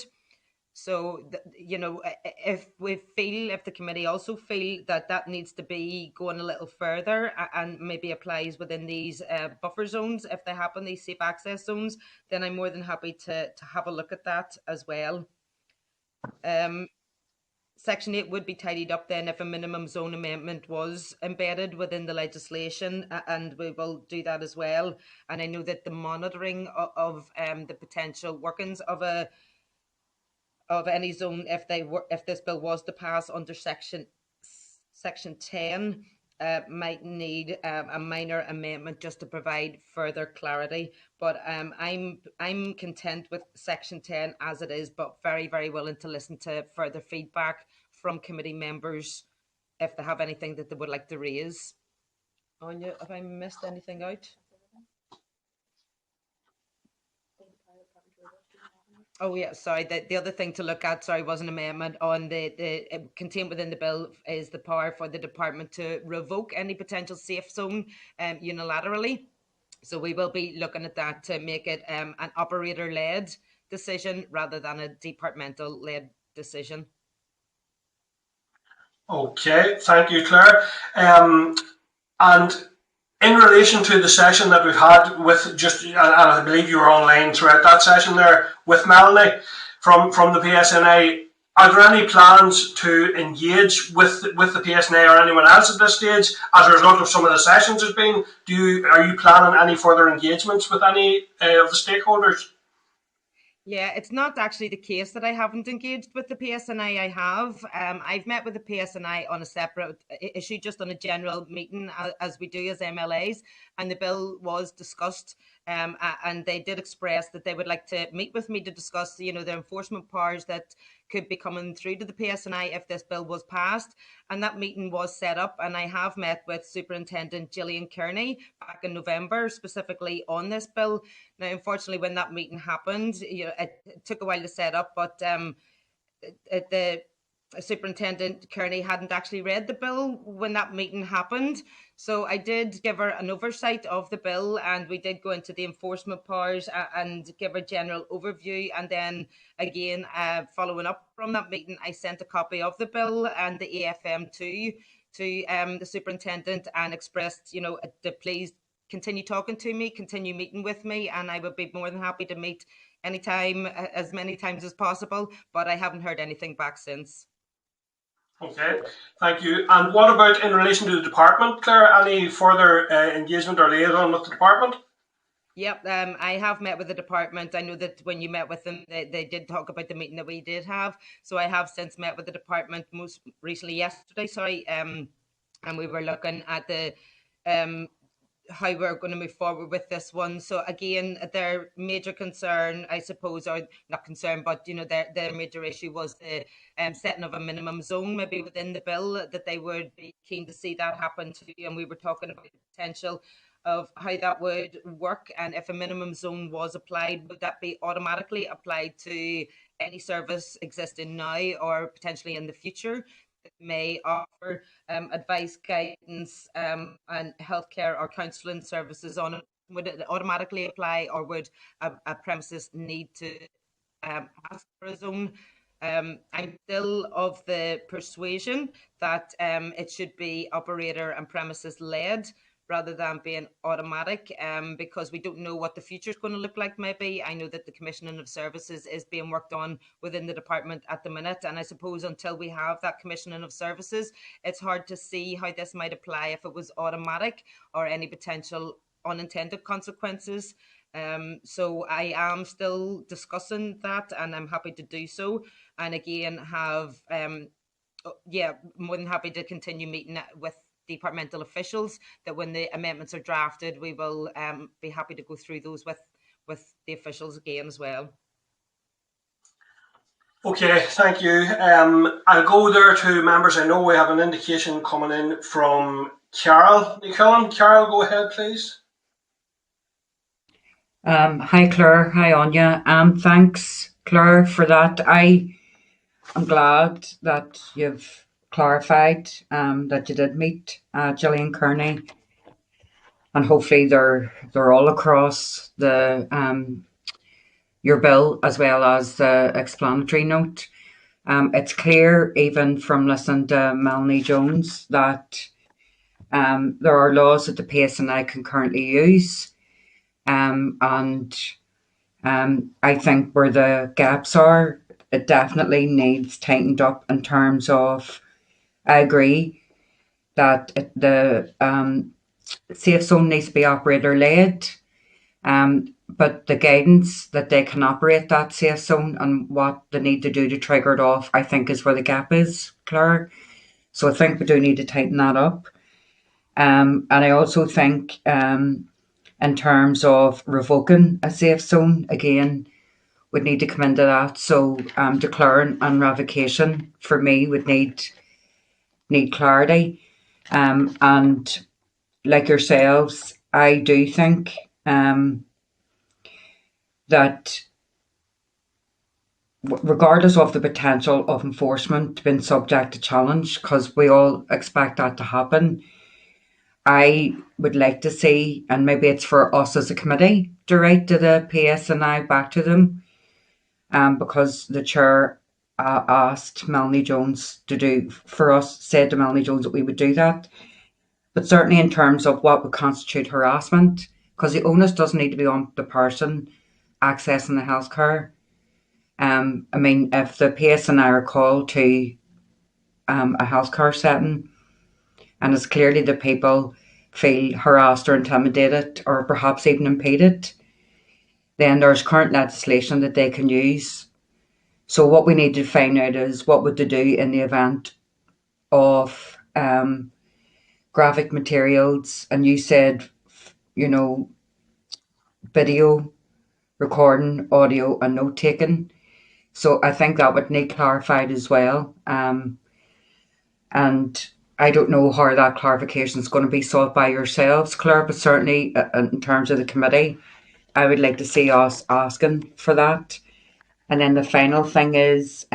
So, you know, if the committee also feel that that needs to be going a little further and maybe applies within these buffer zones, if they happen, these safe access zones, then I'm more than happy to have a look at that as well. Section 8 would be tidied up then if a minimum zone amendment was embedded within the legislation, and we will do that as well. And I know that the monitoring of the potential workings of any zone, if this bill was to pass under Section 10, might need a minor amendment just to provide further clarity. But I'm content with Section 10 as it is, but very, very willing to listen to further feedback from committee members if they have anything that they would like to raise. Anya, have I missed anything out? Oh yeah, sorry. The other thing to look at, was an amendment on the contained within the bill is the power for the department to revoke any potential safe zone unilaterally. So we will be looking at that to make it an operator-led decision rather than a departmental-led decision. Okay, thank you, Claire. And in relation to the session that we've had with and I believe you were online throughout that session there with Melanie from the PSNI, are there any plans to engage with the PSNI or anyone else at this stage as a result of some of the sessions there's been? Are you planning any further engagements with any of the stakeholders? Yeah, it's not actually the case that I haven't engaged with the PSNI. I have. I've met with the PSNI on a separate issue, just on a general meeting, as we do as MLAs, and the bill was discussed. And they did express that they would like to meet with me to discuss, the enforcement powers that could be coming through to the PSNI if this bill was passed. And that meeting was set up, and I have met with Superintendent Gillian Kearney back in November, specifically on this bill. Now, unfortunately, when that meeting happened, it took a while to set up, but the Superintendent Kearney hadn't actually read the bill when that meeting happened. So I did give her an oversight of the bill, and we did go into the enforcement powers and give her a general overview. And then again, following up from that meeting, I sent a copy of the bill and the AFM to the superintendent and expressed, to please continue talking to me, continue meeting with me, and I would be more than happy to meet anytime, as many times as possible. But I haven't heard anything back since. Okay, thank you. And what about in relation to the department, Claire? Any further engagement or liaison with the department? Yep, I have met with the department. I know that when you met with them, they did talk about the meeting that we did have. So I have since met with the department, most recently yesterday, and we were looking at the how we're going to move forward with this one. So again, their major concern, I suppose, or not concern, but their major issue was the setting of a minimum zone, maybe within the bill, that they would be keen to see that happen too. And we were talking about the potential of how that would work, and if a minimum zone was applied, would that be automatically applied to any service existing now or potentially in the future that may offer advice, guidance, and healthcare or counselling services on it? Would it automatically apply, or would a premises need to ask for a zone? I'm still of the persuasion that it should be operator and premises led rather than being automatic, because we don't know what the future is going to look like. Maybe I know that the commissioning of services is being worked on within the department at the minute, and I suppose until we have that commissioning of services, it's hard to see how this might apply if it was automatic or any potential unintended consequences. So I am still discussing that, and I'm happy to do so. And again, have more than happy to continue meeting with departmental officials, that when the amendments are drafted, we will be happy to go through those with the officials again as well. Okay, thank you. I'll go there to members. I know we have an indication coming in from Carol McKillen. Carol, go ahead, please. Hi, Claire. Hi, Anya. Thanks, Claire, for that. I'm glad that you've clarified that you did meet Gillian Kearney, and hopefully they're all across the your bill as well as the explanatory note. It's clear, even from listening to Melanie Jones, that there are laws that the PSNI can currently use, and I think where the gaps are it definitely needs tightened up in terms of, I agree that the safe zone needs to be operator led, but the guidance that they can operate that safe zone and what they need to do to trigger it off, I think is where the gap is, Claire. So I think we do need to tighten that up. And I also think in terms of revoking a safe zone, again, would need to come into that. So declaring and revocation for me would need clarity. And like yourselves, I do think that regardless of the potential of enforcement being subject to challenge, because we all expect that to happen, I would like to see, and maybe it's for us as a committee to write to the PSNI back to them, because the chair asked Melanie Jones to do for us, said to Melanie Jones that we would do that. But certainly in terms of what would constitute harassment, because the onus doesn't need to be on the person accessing the healthcare. I mean, if the PSNI are called to a healthcare setting, and it's clearly the people feel harassed or intimidated or perhaps even impeded, then there's current legislation that they can use. So what we need to find out is what would they do in the event of graphic materials, and you said, video recording, audio and note taking. So I think that would need clarified as well. And I don't know how that clarification is going to be solved by yourselves, Claire, but certainly in terms of the committee, I would like to see us asking for that. And then the final thing is,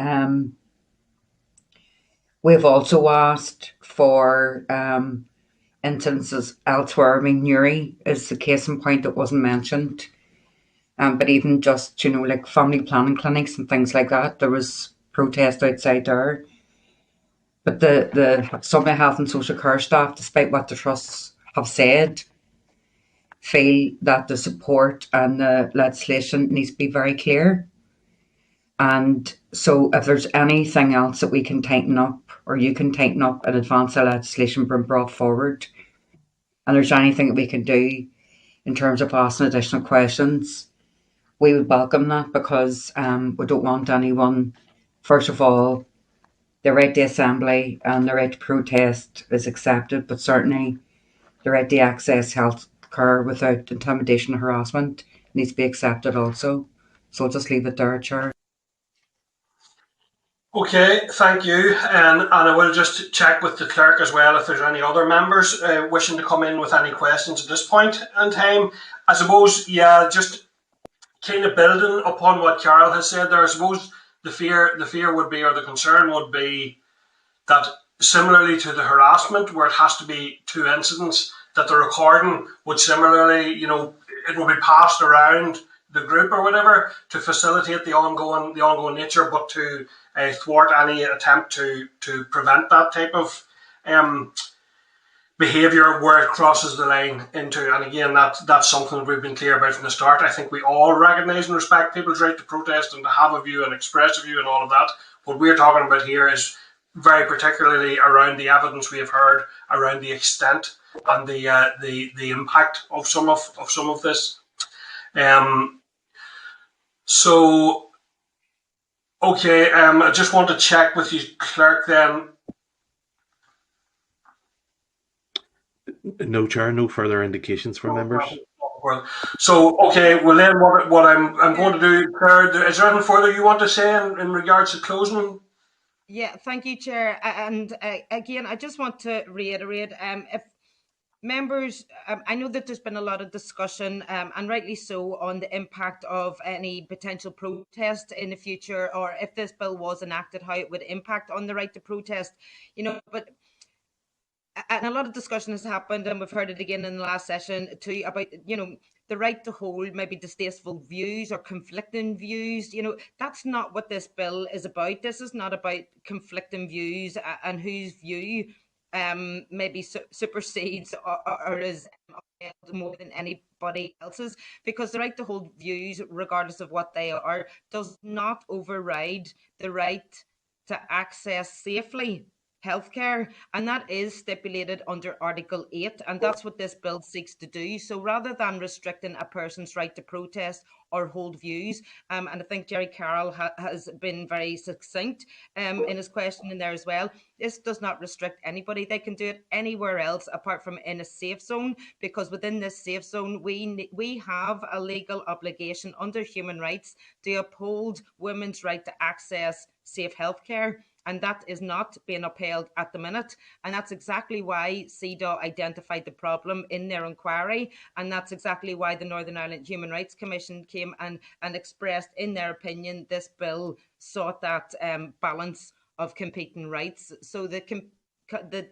we've also asked for instances elsewhere. I mean, Newry is the case in point that wasn't mentioned. But even just, like family planning clinics and things like that, there was protest outside there. But some of the health and social care staff, despite what the trusts have said, feel that the support and the legislation needs to be very clear. And so if there's anything else that we can tighten up, or you can tighten up in advance of legislation being brought forward, and there's anything that we can do in terms of asking additional questions, we would welcome that, because we don't want anyone, first of all, the right to assembly and the right to protest is accepted, but certainly the right to access health care without intimidation or harassment needs to be accepted also. So I'll just leave it there, Chair. Okay, thank you. And I will just check with the clerk as well if there's any other members wishing to come in with any questions at this point in time. I suppose, just kind of building upon what Carol has said there, I suppose the fear would be, or the concern would be, that similarly to the harassment, where it has to be 2 incidents, that the recording would similarly, it will be passed around the group or whatever to facilitate the ongoing nature, but to thwart any attempt to prevent that type of behaviour where it crosses the line into. And again, that's something that we've been clear about from the start. I think we all recognise and respect people's right to protest and to have a view and express a view and all of that. What we're talking about here is very particularly around the evidence we have heard around the extent and the impact of some of this. So, okay, I just want to check with you, clerk, then. No, Chair, no further indications from members. So, okay, well then what I'm going to do, Claire, is there anything further you want to say in regards to closing? Yeah, thank you, Chair. And again, I just want to reiterate, if members, I know that there's been a lot of discussion, and rightly so, on the impact of any potential protest in the future, or if this bill was enacted, how it would impact on the right to protest, but and a lot of discussion has happened, and we've heard it again in the last session too, about, the right to hold maybe distasteful views or conflicting views. That's not what this bill is about. This is not about conflicting views and whose view maybe supersedes or is more than anybody else's, because the right to hold views, regardless of what they are, does not override the right to access safely healthcare, and that is stipulated under Article 8, and that's what this bill seeks to do. So rather than restricting a person's right to protest or hold views, and I think Jerry Carroll has been very succinct in his question in there as well, this does not restrict anybody. They can do it anywhere else apart from in a safe zone, because within this safe zone, we have a legal obligation under human rights to uphold women's right to access safe healthcare. And that is not being upheld at the minute. And that's exactly why CEDAW identified the problem in their inquiry. And that's exactly why the Northern Ireland Human Rights Commission came and expressed in their opinion this bill sought that balance of competing rights. So the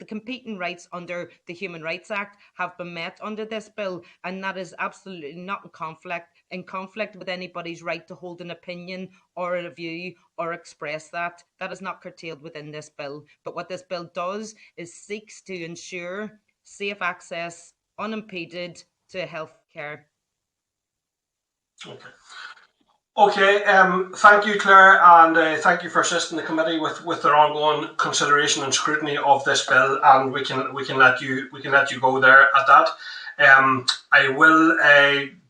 competing rights under the Human Rights Act have been met under this bill, and that is absolutely not in conflict with anybody's right to hold an opinion or a view or express that. That is not curtailed within this bill. But what this bill does is seeks to ensure safe access, unimpeded, to health care. Okay. Okay, thank you, Claire, and thank you for assisting the committee with their ongoing consideration and scrutiny of this bill. And we can let you go there at that. I will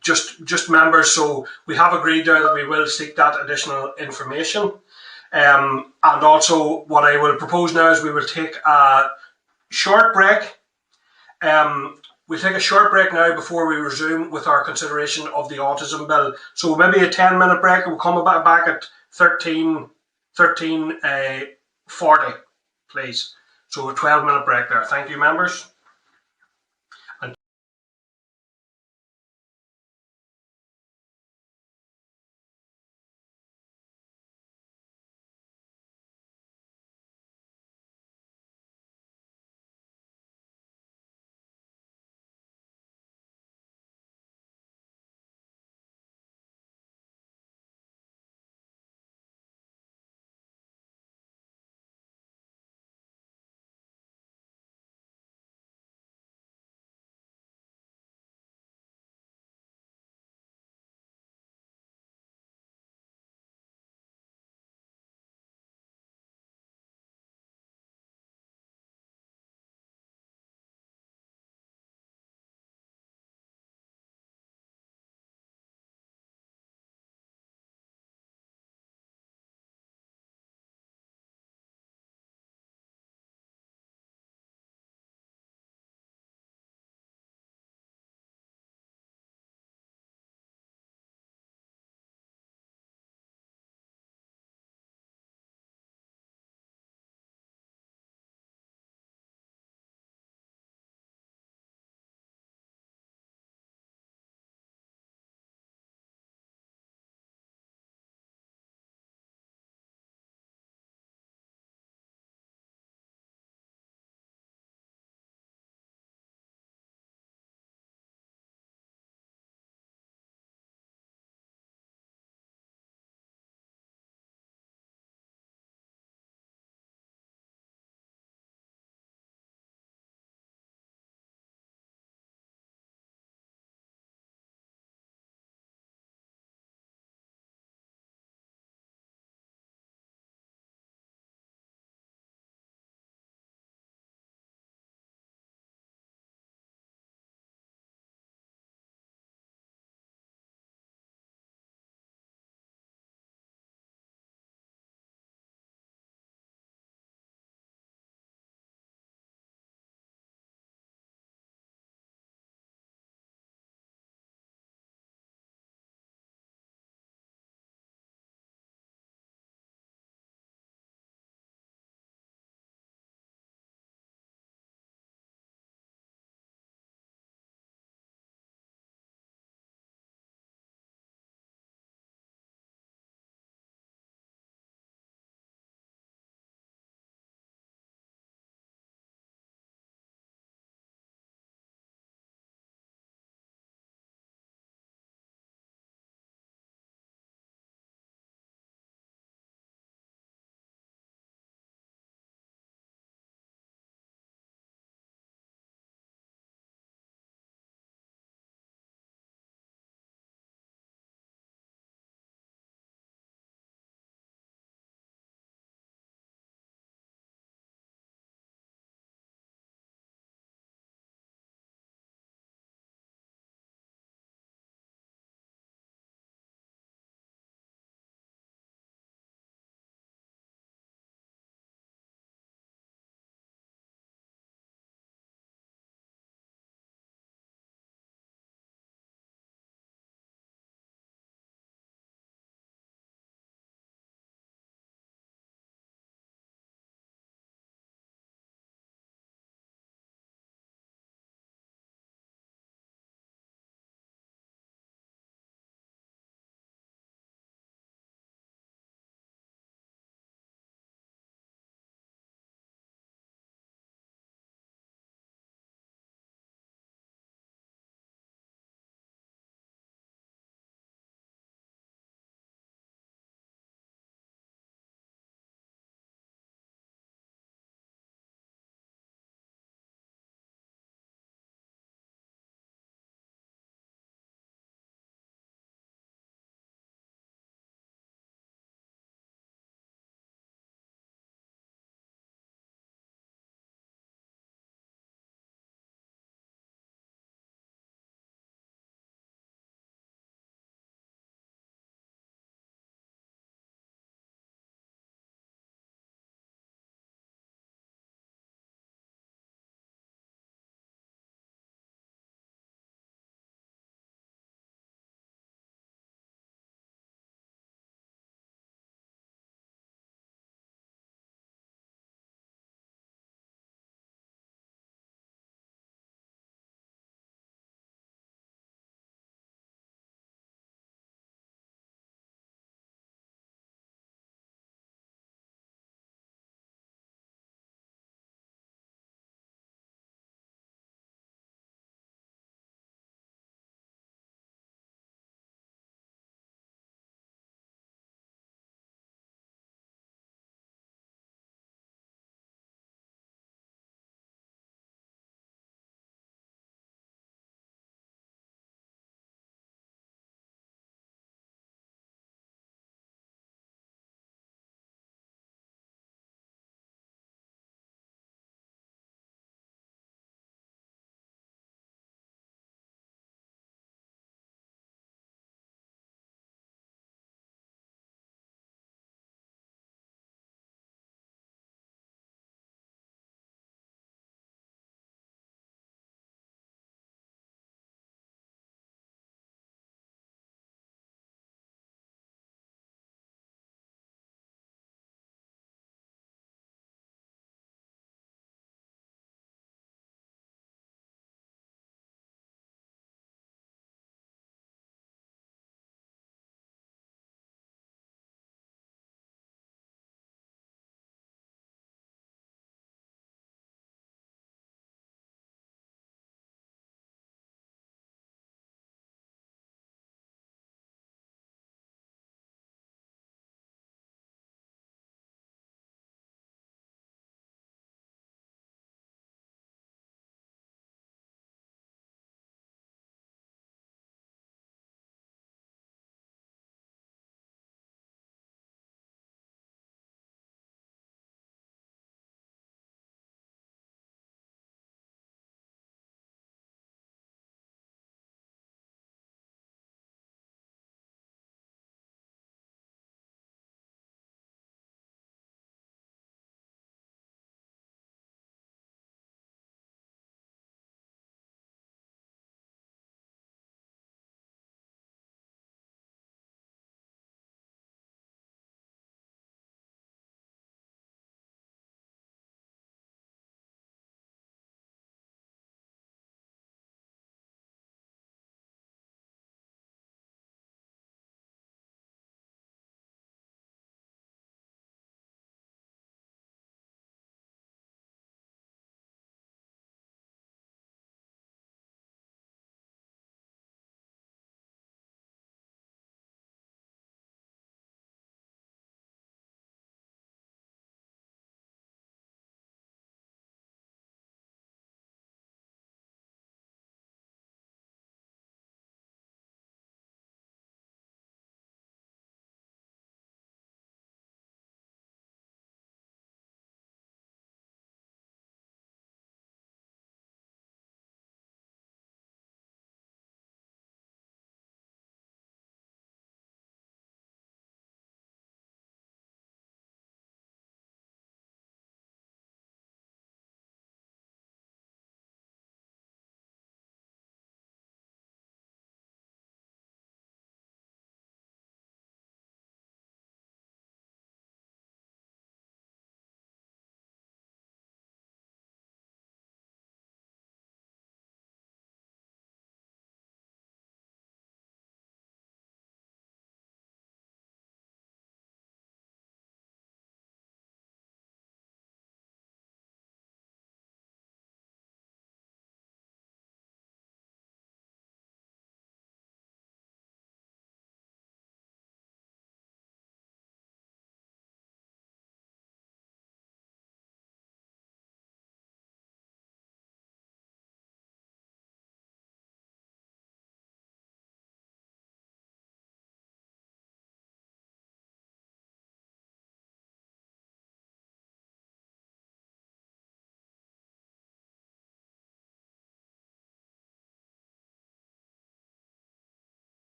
just members. So we have agreed there that we will seek that additional information. And also, what I will propose now is we will take a short break. We'll take a short break now before we resume with our consideration of the autism bill. So maybe a 10-minute break. We'll come back at 13:40, please. So a 12-minute break there. Thank you, members.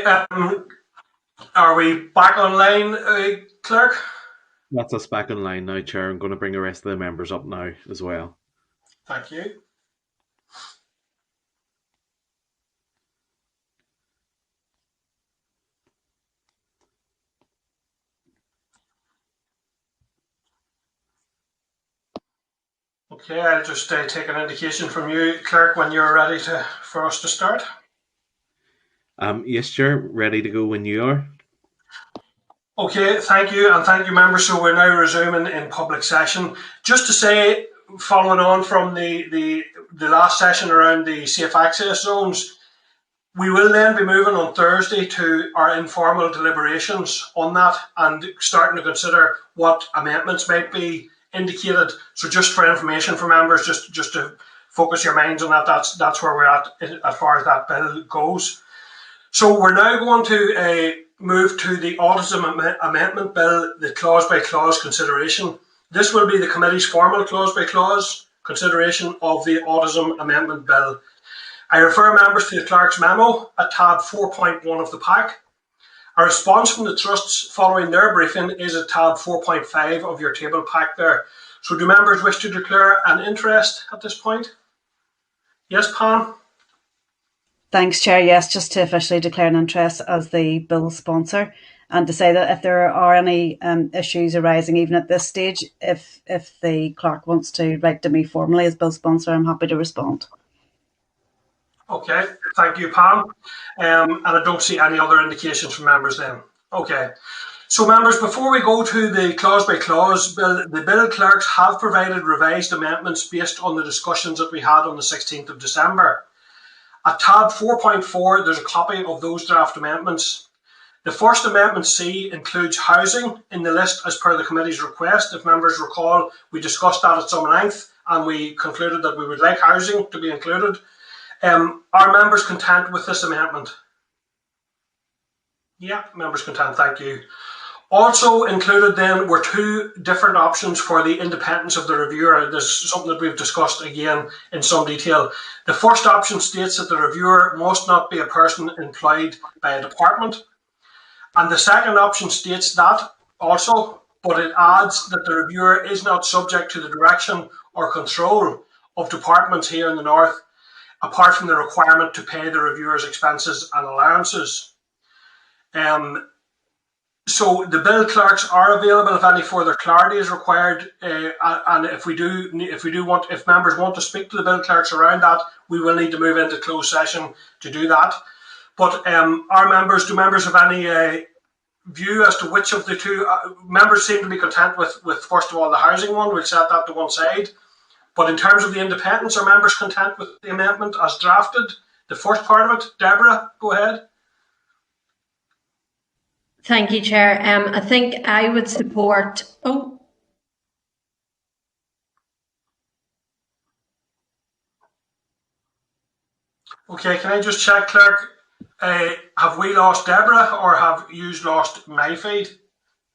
are we back online, Clerk? That's us back online now, Chair. I'm going to bring the rest of the members up now as well. Thank you. Okay, I'll just take an indication from you, Clerk, when you're ready for us to start. Yes, Chair. Ready to go when you are. Okay, thank you, and thank you, members. So we're now resuming in public session. Just to say, following on from the last session around the safe access zones, we will then be moving on Thursday to our informal deliberations on that and starting to consider what amendments might be indicated. So just for information for members, just to focus your minds on that, that's where we're at as far as that bill goes. So we're now going to move to the Autism Amendment Bill, the clause-by-clause consideration. This will be the committee's formal clause-by-clause consideration of the Autism Amendment Bill. I refer members to the Clerk's memo at tab 4.1 of the pack. A response from the trusts following their briefing is at tab 4.5 of your table pack there. So do members wish to declare an interest at this point? Yes, Pam? Thanks, Chair. Yes, just to officially declare an interest as the bill sponsor and to say that if there are any issues arising even at this stage, if the clerk wants to write to me formally as bill sponsor, I'm happy to respond. Okay, thank you, Pam. And I don't see any other indications from members then. Okay. So members, before we go to the clause-by-clause bill, the bill clerks have provided revised amendments based on the discussions that we had on the 16th of December. At tab 4.4, there's a copy of those draft amendments. The first amendment C includes housing in the list as per the committee's request. If members recall, we discussed that at some length and we concluded that we would like housing to be included. Are members content with this amendment? Yeah, members content, thank you. Also included then were two different options for the independence of the reviewer. This is something that we've discussed again in some detail. The first option states that the reviewer must not be a person employed by a department. And the second option states that also, but it adds that the reviewer is not subject to the direction or control of departments here in the North, apart from the requirement to pay the reviewer's expenses and allowances. So the bill clerks are available if any further clarity is required, and if members want to speak to the bill clerks around that, we will need to move into closed session to do that. But do members have any view as to which of the two? Members seem to be content with first of all the housing one. We'll set that to one side. But in terms of the independence, are members content with the amendment as drafted? The first part of it, Deborah, go ahead. Thank you, Chair. I think I would support. Okay, can I just check, Clerk? Have we lost Deborah or have you lost my feed?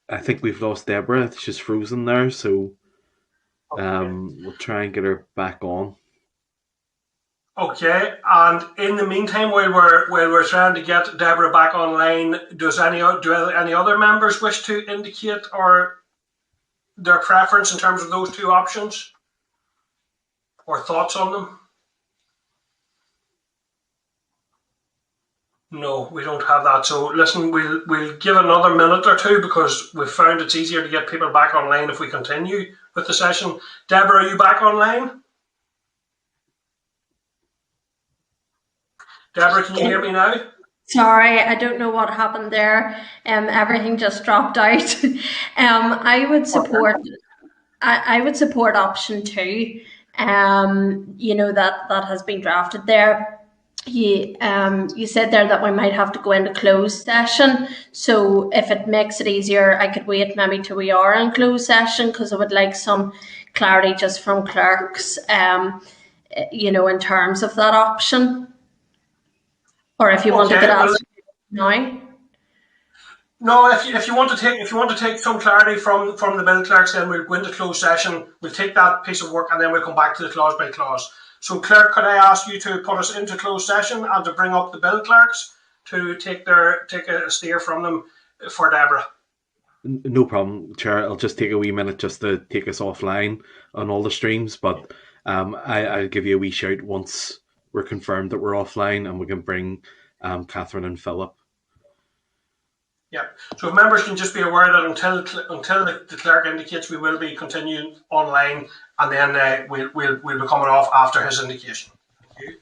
I think we've lost Deborah. She's frozen there, so we'll try and get her back on. Okay, and in the meantime, while we're trying to get Deborah back online, do any other members wish to indicate or their preference in terms of those two options or thoughts on them? No, we don't have that. So listen, we'll give another minute or two because we've found it's easier to get people back online if we continue with the session. Deborah, are you back online? Deborah, can you hear me now? Sorry, I don't know what happened there. Everything just dropped out. I would support. I would support option 2. That has been drafted there. You said there that we might have to go into closed session. So if it makes it easier, I could wait maybe till we are in closed session because I would like some clarity just from clerks, in terms of that option. Or if you want to get out now. No, if you want to take some clarity from the bill clerks, then we'll go into closed session. We'll take that piece of work and then we'll come back to the clause by clause. So, Clerk, could I ask you to put us into closed session and to bring up the bill clerks to take a steer from them for Deborah? No problem, Chair. I'll just take a wee minute just to take us offline on all the streams, but I'll give you a wee shout once we're confirmed that we're offline and we can bring Catherine and Philip. Yeah. So if members can just be aware that until the clerk indicates, we will be continuing online, and then we'll be coming off after his indication. Thank you.